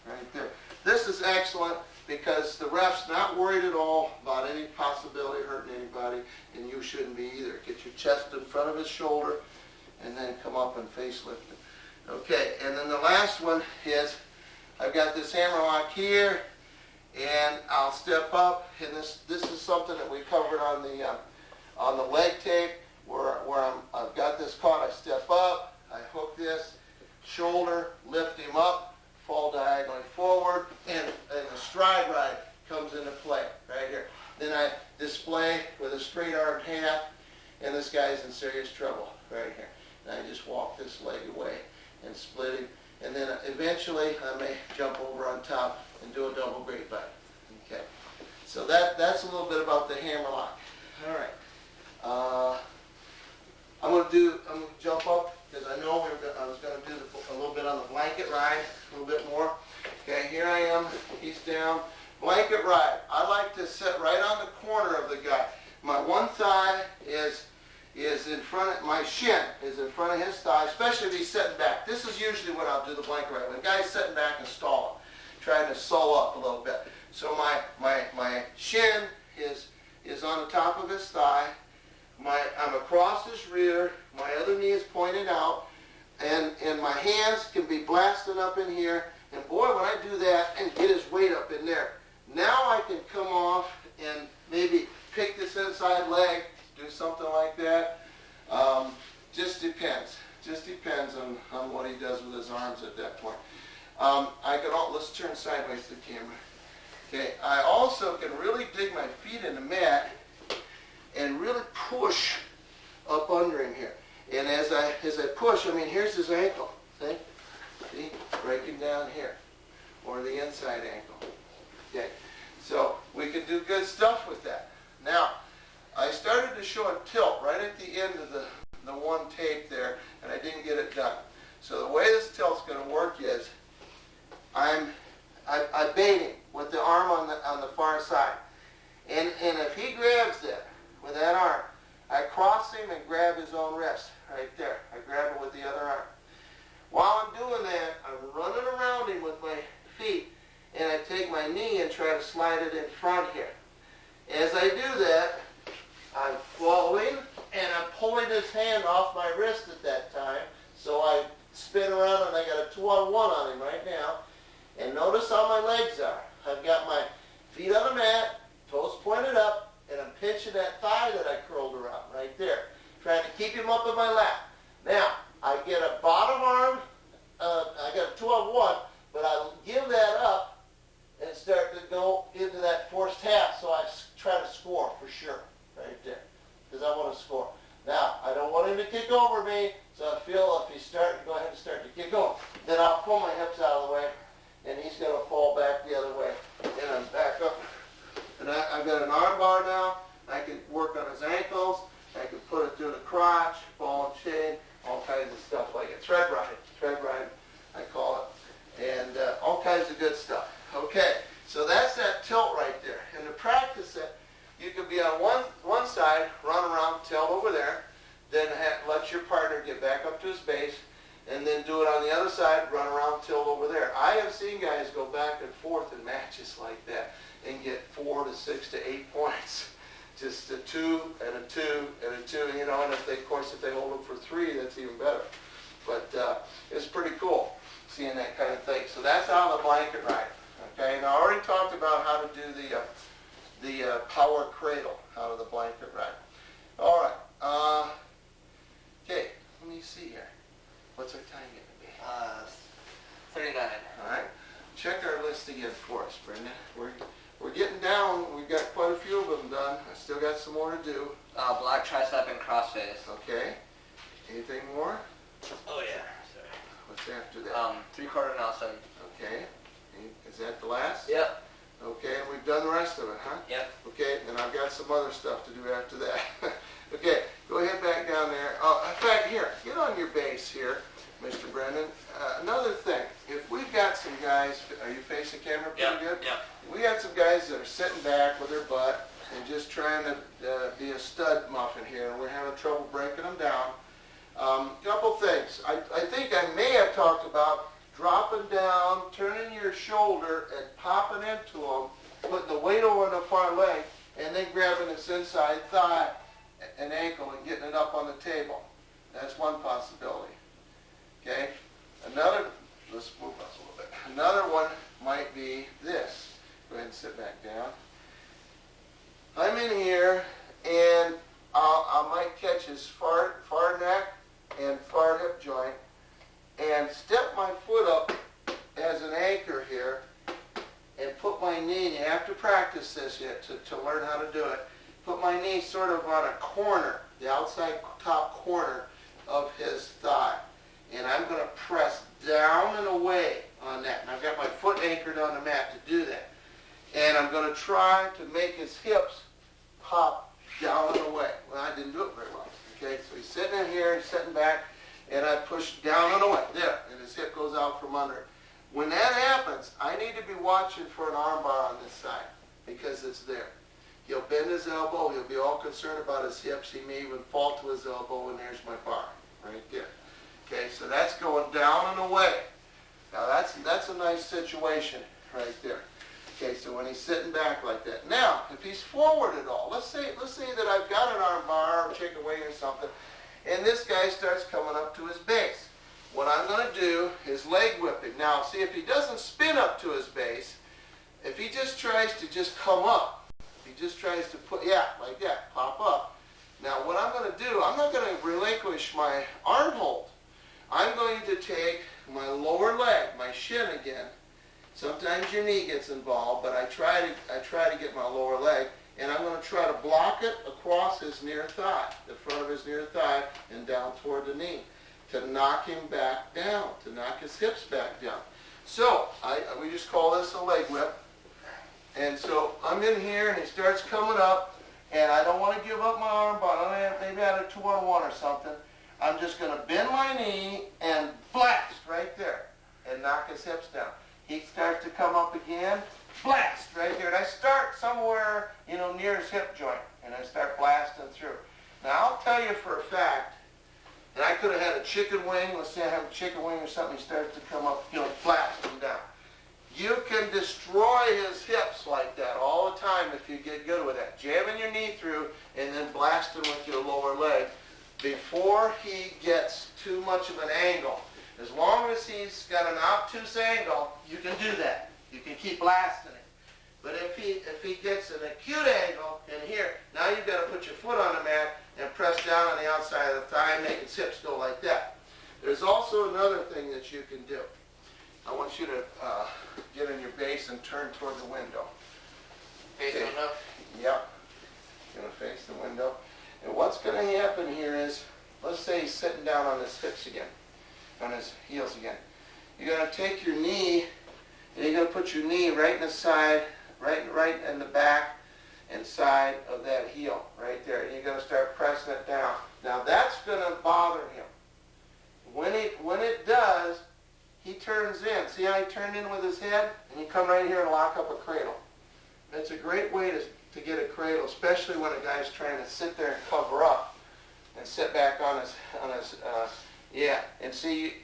right there. This is excellent because the ref's not worried at all about any possibility of hurting anybody, and you shouldn't be either. Get your chest in front of his shoulder, and then come up and face lift him. Okay, and then the last one is, I've got this hammerlock here, and I'll step up, and this is something that we covered on the leg tape, where I've got this caught. I step up, I hook this shoulder, lift him up, fall diagonally forward, and the stride ride comes into play right here. Then I display with a straight armed half, and this guy's in serious trouble right here. And I just walk this leg away and split him, and then eventually I may jump over on top and do a double grapevine. Okay, so that's a little bit about the hammerlock. All right, I'm going to jump up because I know I was going to do a little bit on the blanket ride, a little bit more. Okay, here I am. He's down. Blanket ride. I like to sit right on the corner of the guy. My one thigh is in front of, my shin is in front of his thigh, especially if he's sitting back. This is usually when I'll do the blanket ride. When the guy's sitting back and stalling, trying to sew up a little bit. So my shin is on the top of his thigh. I'm across his rear. My other knee is pointed out, and my hands can be blasted up in here. And boy, when I do that and get his weight up in there, now I can come off and maybe pick this inside leg, do something like that. Just depends. Just depends on what he does with his arms at that point. Let's turn sideways to the camera. Okay, I also can really dig my feet in the mat and really push up under him here. And as I push, I mean, here's his ankle. See, breaking down here, or the inside ankle. Okay, so we can do good stuff with that. Now, I started to show a tilt right at the end of the one tape there, and I didn't get it done. So the way this tilt's going to work is, I bait him with the arm on the far side, and if he grabs that with that arm, I cross him and grab his own wrist right there. I grab it with the other arm. While I'm doing that, I'm running around him with my feet, and I take my knee and try to slide it in front here. As I do that, I'm following, and I'm pulling his hand off my wrist at that time. So I spin around, and I got a 2-on-1 on him right now. And notice how my legs are. I've got my feet on the mat, toes pointed up, and I'm pinching that thigh that I curled around right there, trying to keep him up in my lap. Now, I get a bottom arm, I got a 2-on-1, but I'll give that up and start to go into that forced half, so I try to score for sure, right there, because I want to score. Now, I don't want him to kick over me, so I feel if he's starting to go ahead and start to kick over, then I'll pull my hips out of the way, and he's going to fall back the other way, and I'm back up. And I've got an arm bar now. I can work on his ankles. I can put it through the crotch, ball and chain, all kinds of stuff like it. Thread ride, I call it, and all kinds of good stuff. Okay, so that's that tilt right there. And to practice it, you could be on one side, run around, tilt over there, then let your partner get back up to his base, and then do it on the other side, run around, tilt over there. I have seen guys go back and forth in matches like that and get 4 to 6 to 8 points. Just a 2 and a 2 and a 2, you know, and of course if they hold them for 3, that's even better. But it's pretty cool seeing that kind of thing. So that's out of the blanket ride. Okay, and I already talked about how to do the power cradle out of the blanket ride. All right. Okay, let me see here. What's our time going to be? 39. All right. Check our list again for us, Brendan. We're getting down. We've got quite a few of them done. I still got some more to do. Black tricep and crossface. Okay. Anything more? Oh yeah. Sorry. What's after that? 3/4 Nelson. Okay. Is that the last? Yep. Okay, and we've done the rest of it, huh? Yep. Okay, and I've got some other stuff to do after that. Okay, go ahead back down there. In fact, here, get on your base here, Mr. Brendan. Another thing, if we've got some guys, are you facing camera pretty good? Yeah. We got some guys that are sitting back with their butt and just trying to be a stud muffin here, and we're having trouble breaking them down. Couple things. I think I may have talked about dropping down, turning your shoulder and popping into him, putting the weight over the far leg, and then grabbing his inside thigh and ankle and getting it up on the table. That's one possibility. Okay? Another, let's move us a little bit. Another one might be this. Go ahead and sit back down. I'm in here, and I might catch his far neck and far hip joint and step my foot up as an anchor here and put my knee, you have to practice this yet to learn how to do it, put my knee sort of on a corner, the outside top corner of his thigh. And I'm going to press down and away on that. And I've got my foot anchored on the mat to do that. And I'm going to try to make his hips pop down and away. Well, I didn't do it very well. Okay, so he's sitting in here, he's sitting back, and I push down and away. There, and his hip goes out from under it. When that happens, I need to be watching for an arm bar on this side because it's there. He'll bend his elbow. He'll be all concerned about his hips. He may even fall to his elbow, and there's my bar right there. Okay, so that's going down and away. Now that's a nice situation right there. Okay, so when he's sitting back like that. Now, if he's forward at all, let's say that I've got an arm bar or chicken wing or something, and this guy starts coming up to his base. What I'm going to do is leg whip him. Now, see, if he doesn't spin up to his base, if he just tries to just come up, he just tries to put, yeah, like that, pop up. Now, what I'm going to do, I'm not going to relinquish my arm hold. I'm going to take my lower leg, my shin again. Sometimes your knee gets involved, but I try to get my lower leg, and I'm going to try to block it across his near thigh, the front of his near thigh, and down toward the knee, to knock him back down, to knock his hips back down. So we just call this a leg whip. And so I'm in here, and he starts coming up, and I don't want to give up my arm, but maybe I had a 2-on-1 or something. I'm just going to bend my knee and blast right there and knock his hips down. He starts to come up again, blast right there. And I start somewhere, near his hip joint, and I start blasting through. Now, I'll tell you for a fact, and I could have had a chicken wing. Let's say I have a chicken wing or something. He starts to come up, blast him down. You can destroy his hips like that all the time if you get good with that. Jamming your knee through and then blasting with your lower leg before he gets too much of an angle. As long as he's got an obtuse angle, you can do that. You can keep blasting it. But if he gets an acute angle in here, now you've got to put your foot on the mat and press down on the outside of the thigh and make his hips go like that. There's also another thing that you can do. I want you to get in your base and turn toward the window. Face the window? Yep. You're going to face the window. And what's going to happen here is, let's say he's sitting down on his hips again, on his heels again. You're going to take your knee, and you're going to put your knee right in the side, right in the back and side of that heel, right there. And you're going to start pressing it down. Now that's going to bother him. When it does, he turns in. See how he turned in with his head? And you come right here and lock up a cradle. That's a great way to get a cradle, especially when a guy's trying to sit there and cover up and sit back on his yeah. And see,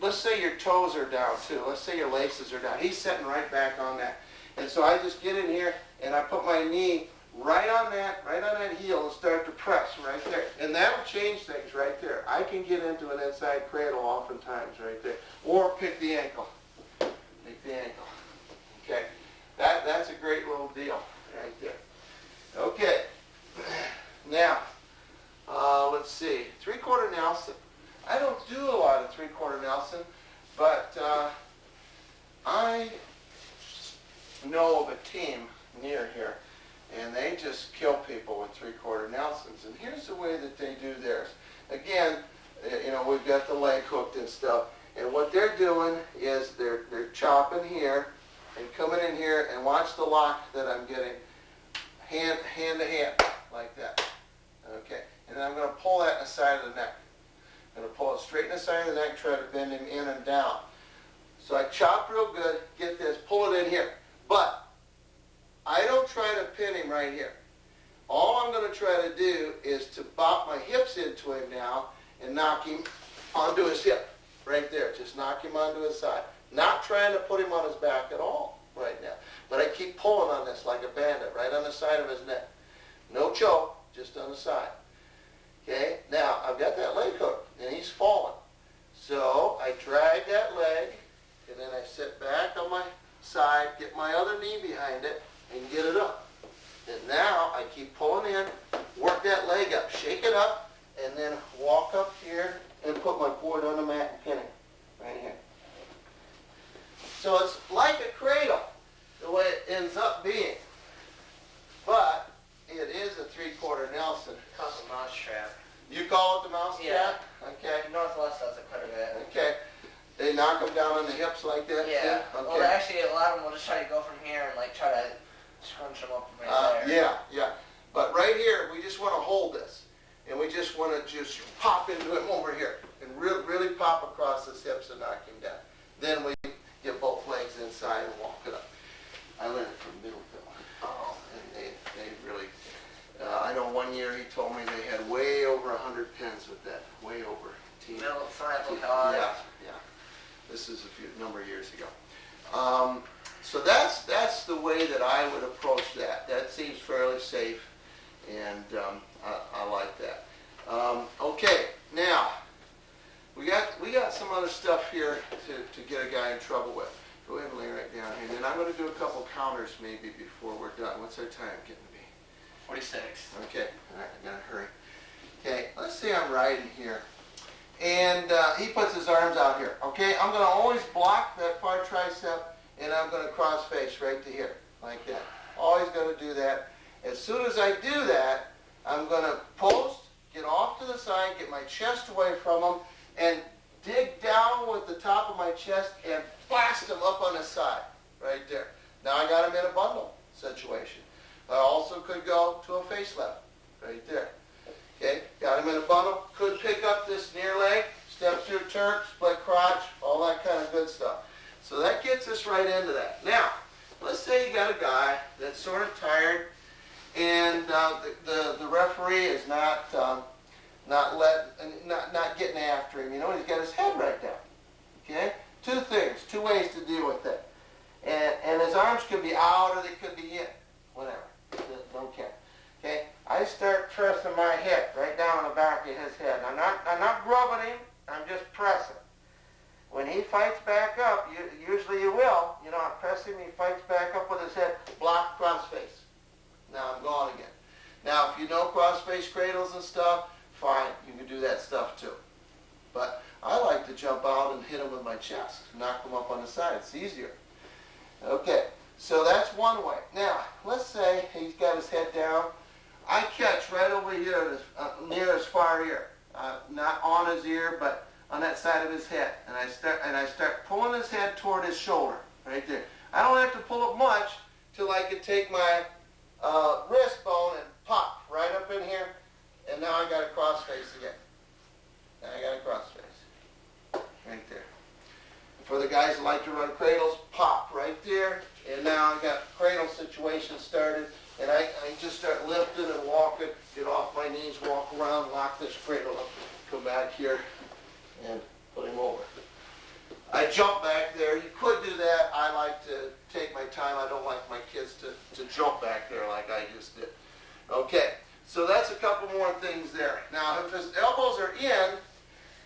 let's say your toes are down too. Let's say your laces are down. He's sitting right back on that. And so I just get in here and I put my knee right on that heel and start to press right there. And that'll change things right there. I can get into an inside cradle oftentimes right there. Or pick the ankle. Pick the ankle. Okay. That's a great little deal right there. Okay. Now, let's see. 3/4 Nelson. I don't do a lot of 3/4 Nelson, but I know of a team near here, and they just kill people with 3/4 Nelsons. And here's the way that they do theirs. Again, we've got the leg hooked and stuff, and what they're doing is they're chopping here and coming in here, and watch the lock that I'm getting, hand to hand, like that. Okay, and then I'm going to pull that in the side of the neck. I'm going to pull it straight in the side of the neck, try to bend him in and down. So I chop real good, get this, pull it in here. But I don't try to pin him right here. All I'm going to try to do is to bop my hips into him now and knock him onto his hip right there. Just knock him onto his side. Not trying to put him on his back at all right now. But I keep pulling on this like a bandit, right on the side of his neck. No choke, just on the side. Okay, now I've got that leg hooked, and he's falling. So I drag that leg, and then I sit back on my side, get my other knee behind it, and get it up. And now I keep pulling in, work that leg up, shake it up, and then walk up here and put my board on the mat and pin it right here. So it's like a cradle, the way it ends up being. But it is a 3/4 Nelson. Called a mouse trap. You call it the mouse Yeah. trap? Okay. Northwest does it quite a bit. Okay. They knock them down on the hips like that? Yeah. Okay. Well, actually, a lot of them will just try to go from here and like try to scrunch them up right there. Yeah. But right here, we just want to hold this. And we just want to just pop into him over here. And really pop across his hips and knock him down. Then we get both legs inside and walk it up. I learned it from Middleville. Oh. And they really, I know one year he told me they had way over 100 pins with that. Way over. Middle side look Yeah. This is a number of years ago. So that's the way that I would approach that. That seems fairly safe, and I like that. Okay, now we got some other stuff here to get a guy in trouble with. Go ahead and lay right down here, and then I'm going to do a couple counters maybe before we're done. What's our time getting to be? 46. Okay, all right, I gotta hurry. Okay, let's say I'm riding here. And he puts his arms out here. Okay, I'm going to always block that far tricep, and I'm going to cross face right to here, like that. Always going to do that. As soon as I do that, I'm going to post, get off to the side, get my chest away from him, and dig down with the top of my chest and blast him up on his side, right there. Now I got him in a bundle situation. I also could go to a face left, right there. Okay, got him in a bundle, could pick up this near leg, step through turn, split crotch, all that kind of good stuff. So that gets us right into that. Now, let's say you got a guy that's sort of tired, and the referee is not getting after him. You know, he's got his head right down. Okay, two ways to deal with that. And his arms could be out or they could be in, whatever. Don't care. Okay, I start pressing my head right down on the back of his head. I'm not grubbing him. I'm just pressing. When he fights back up, usually you will. You know, I press him. He fights back up with his head. Block, cross face. Now I'm gone again. Now, if you know cross face cradles and stuff, fine. You can do that stuff too. But I like to jump out and hit him with my chest, knock him up on the side. It's easier. Okay, so that's one way. Now, let's say he's got his head down. I catch right over here near his far ear, not on his ear, but on that side of his head, and I start pulling his head toward his shoulder, right there. I don't have to pull it much till I can take my wrist bone and pop right up in here, and now I got a cross face again. Now I got a cross face, right there. For the guys that like to run cradles, pop right there, and now I got cradle situation started. And I just start lifting and walking, get off my knees, walk around, lock this cradle up, come back here, and put him over. I jump back there. You could do that. I like to take my time. I don't like my kids to jump back there like I just did. Okay, so that's a couple more things there. Now, if his elbows are in,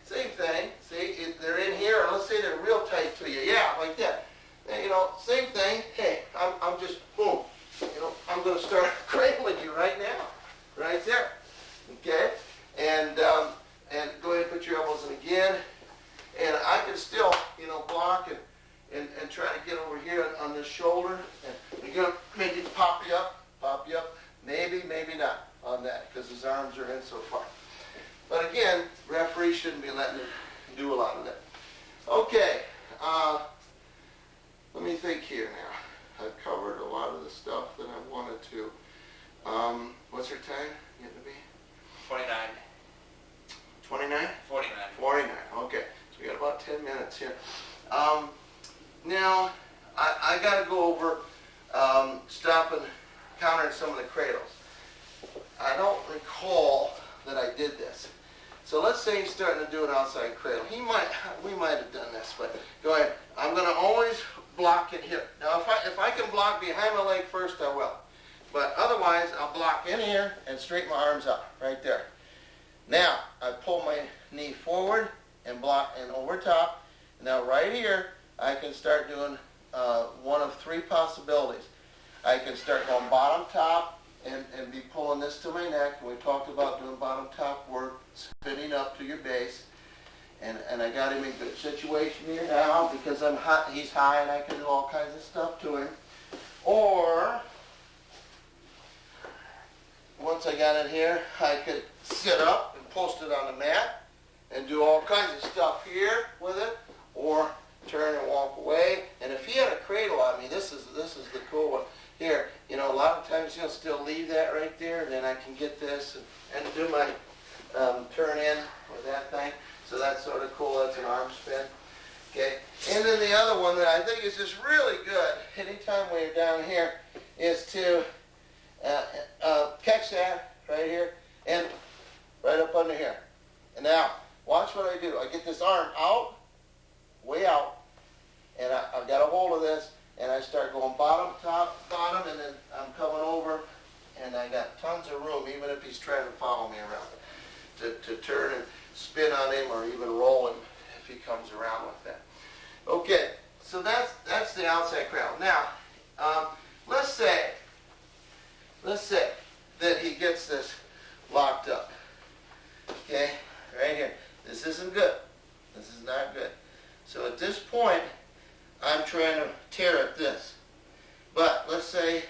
same thing. See, if they're in here, or let's say they're real tight to you. Yeah, like that. And, you know, same thing. Hey, I'm just, boom. You know, I'm going to start cradling you right now, right there, okay? And go ahead and put your elbows in again, and I can still, you know, block and try to get over here on this shoulder, and we're going to maybe pop you up, maybe not on that, because his arms are in so far. But again, referee shouldn't be letting him do a lot of that. Okay, let me think here now. I've covered a lot of the stuff that I wanted to. What's our time getting to be? 49. 29? 49. 49, okay. So we got about 10 minutes here. Now, I got to go over stopping, countering some of the cradles. I don't recall that I did this. So let's say he's starting to do an outside cradle. We might have done this, but go ahead. I'm going to always block it here. Now, if I can block behind my leg first, I will. But otherwise, I'll block in here and straighten my arms out right there. Now, I pull my knee forward and block and over top. Now, right here, I can start doing one of three possibilities. I can start going bottom top and be pulling this to my neck. We talked about doing bottom top work, spinning up to your base. And I got him in a good situation here now because he's high and I can do all kinds of stuff to him. Or, once I got it here, I could sit up and post it on the mat and do all kinds of stuff here with it, or turn and walk away. And if he had a cradle on me, this is the cool one. Here, you know, a lot of times he'll still leave that right there, then I can get this and do my turn in with that thing. So that's sort of cool. That's an arm spin. Okay. And then the other one that I think is just really good anytime when you're down here is to catch that right here and right up under here. And now, watch what I do. I get this arm out, way out, and I've got a hold of this, and I start going bottom, top, bottom, and then I'm coming over, and I got tons of room, even if he's trying to follow me around, to turn and spin on him or even roll him if he comes around with that. Okay, so that's the outside cradle. Now, let's say that he gets this locked up. Okay, right here. This isn't good. This is not good. So at this point, I'm trying to tear at this. But let's say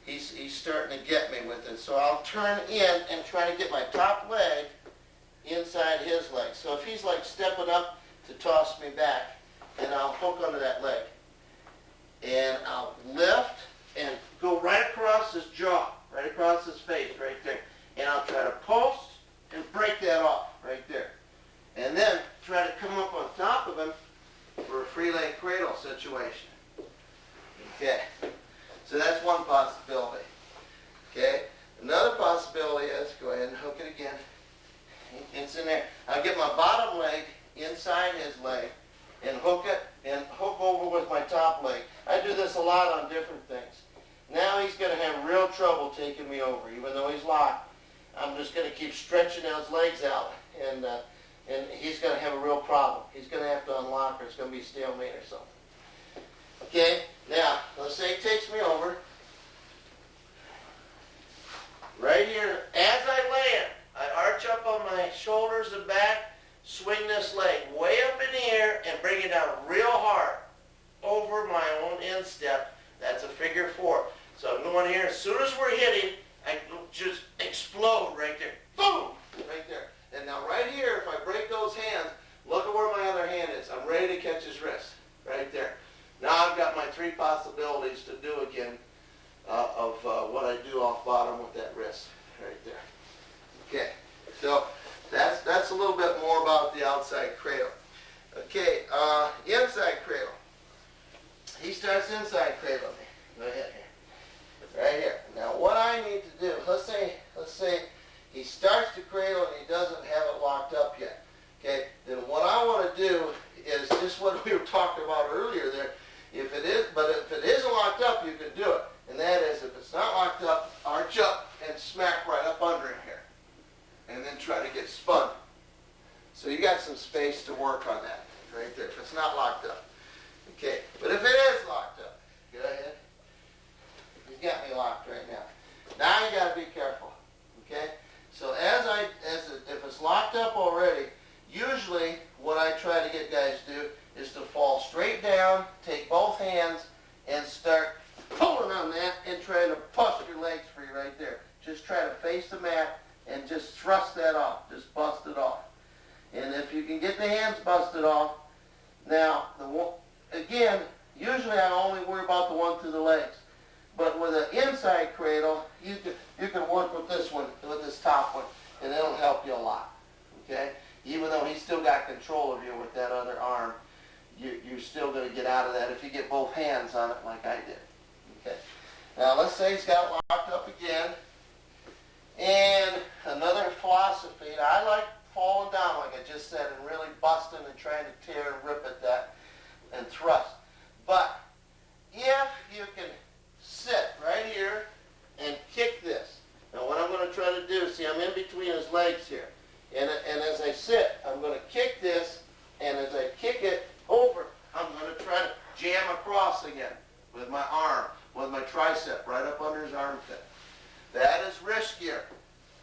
he's starting to get me with it. So I'll turn in and try to get my top leg inside his leg. So if he's like stepping up to toss me back, and I'll hook onto that leg. And I'll lift and go right across his jaw, right across his face, right there. And I'll try to post and break that off right there. And then try to come up on top of him for a free leg cradle situation. Okay. So that's one possibility. Okay. Another possibility is, go ahead and hook it again. It's in there. I'll get my bottom leg inside his leg and hook it and hook over with my top leg. I do this a lot on different things. Now he's going to have real trouble taking me over. Even though he's locked, I'm just going to keep stretching those legs out, and he's going to have a real problem. He's going to have to unlock, or it's going to be stalemate or something. Okay, now, let's say he takes me over. Right here, as I land, I arch up on my shoulders and back, swing this leg way up in the air, and bring it down real hard over my own instep. That's a figure four. So I'm going here. As soon as we're hitting, I just explode right there. Boom! Right there. And now right here, if I break those hands, look at where my other hand is. I'm ready to catch his wrist. Right there. Now I've got my three possibilities to do again of what I do off bottom with that wrist. Right there. Okay. So that's a little bit more about the outside cradle. Okay, inside cradle. He starts inside cradle me. Go ahead here. Right here. Now what I need to do, let's say he starts to cradle and he doesn't have it locked up yet. Okay, then what I want to do is just what we were talking about earlier there. If it isn't locked up, you can do it. And that is, if it's not locked up, arch up and smack right up under him here. And then try to get spun. So you got some space to work on that right there if it's not locked up. Okay, but if it is locked up, go ahead. You got me locked right now. Now you got to be careful. Okay, so if it's locked up already, usually what I try to get guys to do is to fall straight down, take both hands, and start pulling on that and trying to push your legs free right there. Just try to face the mat and just thrust that off. Just bust it off. And if you can get the hands busted off, now, again, usually I only worry about the one through the legs. But with an inside cradle, you can work with this one, with this top one, and it'll help you a lot. Okay? Even though he's still got control of you with that other arm, you're still going to get out of that if you get both hands on it like I did. Okay. Now let's say he's got it locked up again. And another philosophy, I like falling down like I just said and really busting and trying to tear and rip at that and thrust. But if you can sit right here and kick this. Now what I'm going to try to do, see I'm in between his legs here. And as I sit, I'm going to kick this, and as I kick it over, I'm going to try to jam across again with my arm, with my tricep right up under his armpit. That is riskier,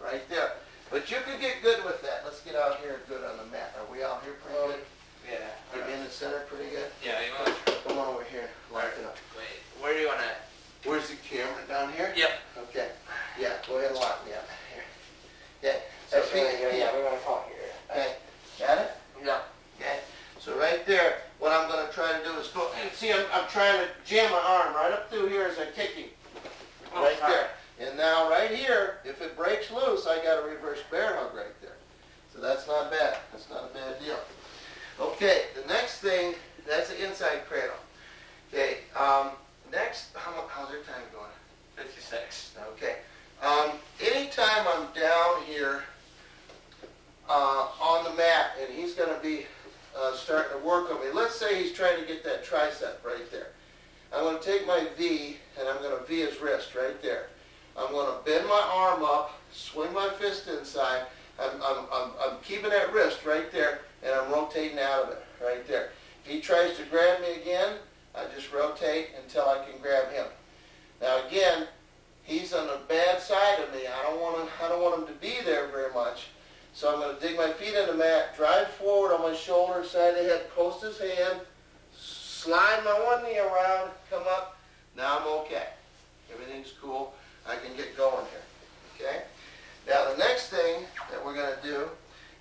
right there. But you can get good with that. Let's get out here good on the mat. Are we out here pretty good? Yeah. Are we in the center pretty good? Yeah, you want to... Come on over here. Lock it up. Wait, where do you want to... Where's the camera? Down here? Yep. Okay. Yeah, go ahead and lock me up. Here. Yeah. So, That's me. yeah, we're going to talk here. Okay. Got it? No. Okay. So right there, what I'm going to try to do is go. You see, I'm trying to jam my arm right up through here as I'm kicking. Right there. And now right here, if it breaks loose, I got a reverse bear hug right there. So that's not bad. That's not a bad deal. Okay, the next thing, that's the inside cradle. Okay, next, how's your time going? 56. Okay. Anytime I'm down here on the mat and he's going to be starting to work on me, let's say he's trying to get that tricep right there. I'm going to take my V and I'm going to V his wrist right there. I'm going to bend my arm up, swing my fist inside. I'm keeping that wrist right there, and I'm rotating out of it right there. If he tries to grab me again, I just rotate until I can grab him. Now again, he's on the bad side of me. I don't want him to be there very much. So I'm going to dig my feet in the mat, drive forward on my shoulder, side of the head, post his hand, slide my one knee around, come up. Now I'm okay. Everything's cool. I can get going here. Okay? Now the next thing that we're going to do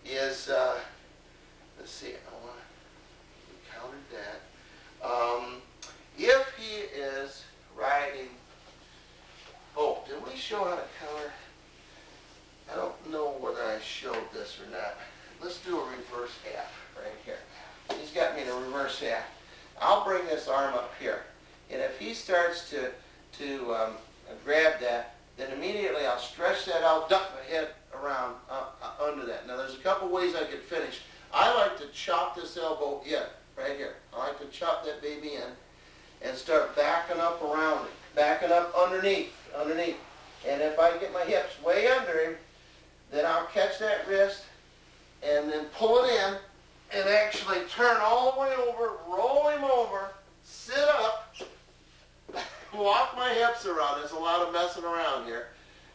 is, let's see, I want to counter that. If he is riding, oh, did we show how to counter? I don't know whether I showed this or not. Let's do a reverse half right here. He's got me in a reverse half. I'll bring this arm up here, and if he starts to grab that, then immediately I'll stretch that out, duck my head around under that. Now there's a couple ways I could finish. I like to chop this elbow in, right here. I like to chop that baby in and start backing up around it, backing up underneath. And if I get my hips way under him, then I'll catch that wrist and then pull it in and actually turn all the way over, roll him over, sit up, walk my hips around. There's a lot of messing around here.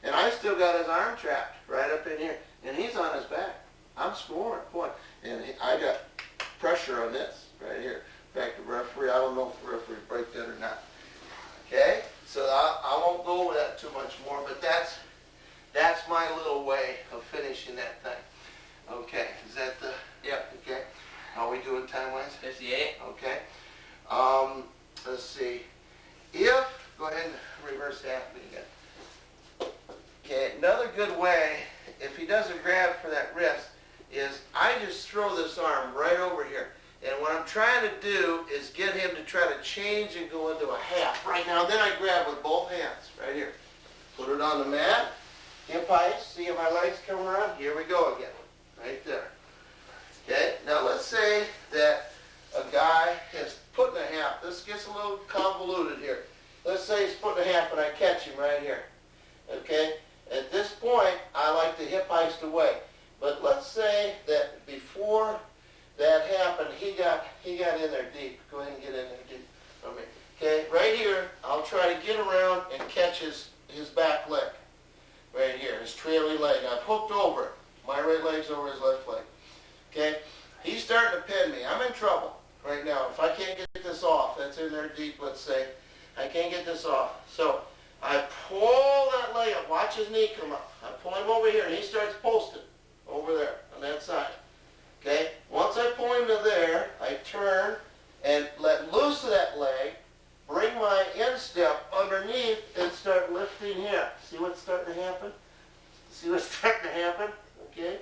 And I still got his arm trapped right up in here. And he's on his back. I'm scoring a point. And I got pressure on this right here. In fact, the referee, I don't know if the referee break that or not. Okay? So I won't go over that too much more, but that's my little way of finishing that thing. Okay, is that the... Yep. Okay. How are we doing time-wise? 58. Okay. Let's see. Go ahead and reverse half me again. Okay, another good way, if he doesn't grab for that wrist, is I just throw this arm right over here. And what I'm trying to do is get him to try to change and go into a half. Right now, then I grab with both hands, right here. Put it on the mat, hip height, see my legs coming around? Here we go again, right there. Okay, now let's say that a guy is putting a half. This gets a little convoluted here. Let's say he's putting a half and I catch him right here. Okay, at this point, I like to hip heist away. But let's say that before that happened, he got in there deep. Go ahead and get in there deep for me. Okay, right here, I'll try to get around and catch his back leg. Right here, his trailing leg. I've hooked over it. My right leg's over his left leg. Okay, he's starting to pin me. I'm in trouble right now. If I can't get this off, that's in there deep, let's say. I can't get this off. So I pull that leg up. Watch his knee come up. I pull him over here, and he starts posting over there on that side. Okay? Once I pull him to there, I turn and let loose of that leg, bring my instep underneath, and start lifting here. See what's starting to happen? See what's starting to happen? Okay?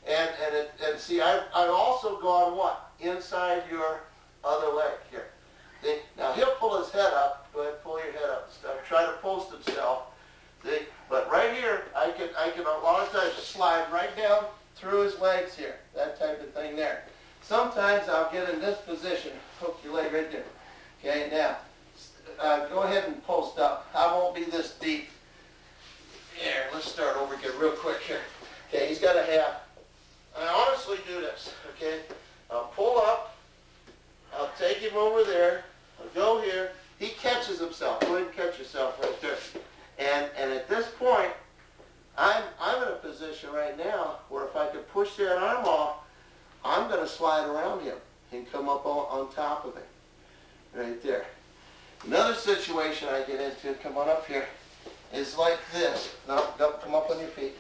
And see, I've also gone what? Inside your other leg here. See? Now he'll pull his head up. Go ahead, pull your head up. Start trying to post himself. See? But right here, I can a lot of times slide right down through his legs here, that type of thing there. Sometimes I'll get in this position, hook your leg right there. Okay, now, go ahead and post up. I won't be this deep. Here, let's start over again real quick here. Okay, he's got a half. I honestly do this, okay? I'll pull up, I'll take him over there, I'll go here, he catches himself. Go ahead and catch yourself right there. And at this point, I'm in a position right now where if I could push that arm off, I'm going to slide around him and come up on top of him. Right there. Another situation I get into, come on up here, is like this. No, don't come up on your feet.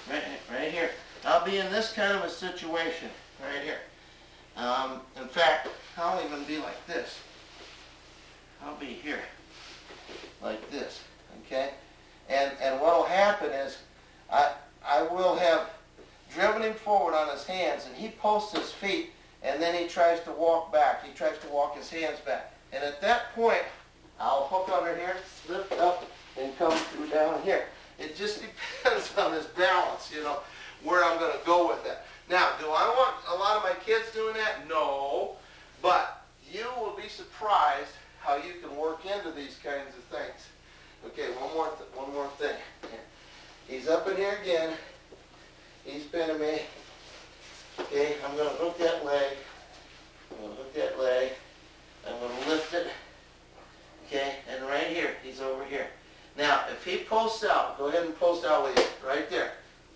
Right here. I'll be in this kind of a situation right here. In fact, I'll even be like this. I'll be here, like this, okay? And what will happen is I will have driven him forward on his hands, and he posts his feet, and then he tries to walk back. He tries to walk his hands back. And at that point, I'll hook under here, lift up, and come through down here. It just depends on his balance, you know, where I'm going to go with that. Now, do I want a lot of my kids doing that? No. But you will be surprised how you can work into these kinds of things. Okay, one more thing. He's up in here again. He's pinning me. Okay, I'm going to hook that leg. I'm going to hook that leg. I'm going to lift it. Okay, and right here, he's over here. Now, if he posts out, go ahead and post out with you. Right there.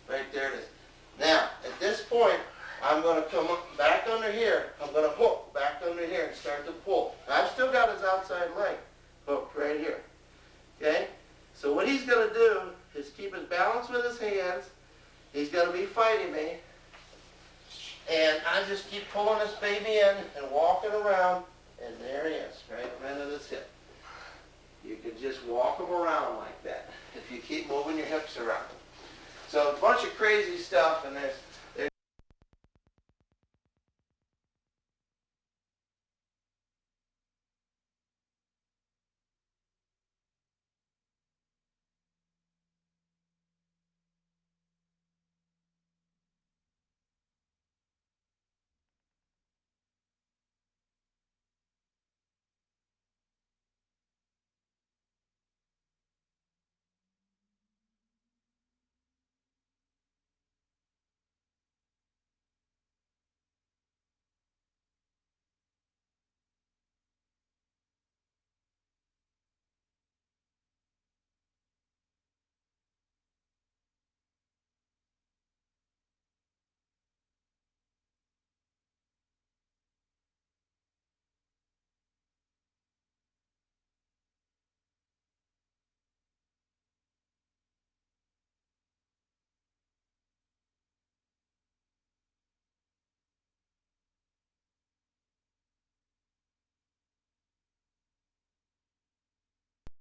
Right there it is. Now, at this point, I'm going to come back under here. I'm going to hook back under here and start to pull. I've still got his outside leg hooked right here. Okay? So what he's going to do is keep his balance with his hands. He's going to be fighting me. And I just keep pulling this baby in and walking around. And there he is, right under this hip. You can just walk him around like that if you keep moving your hips around. So a bunch of crazy stuff, and there's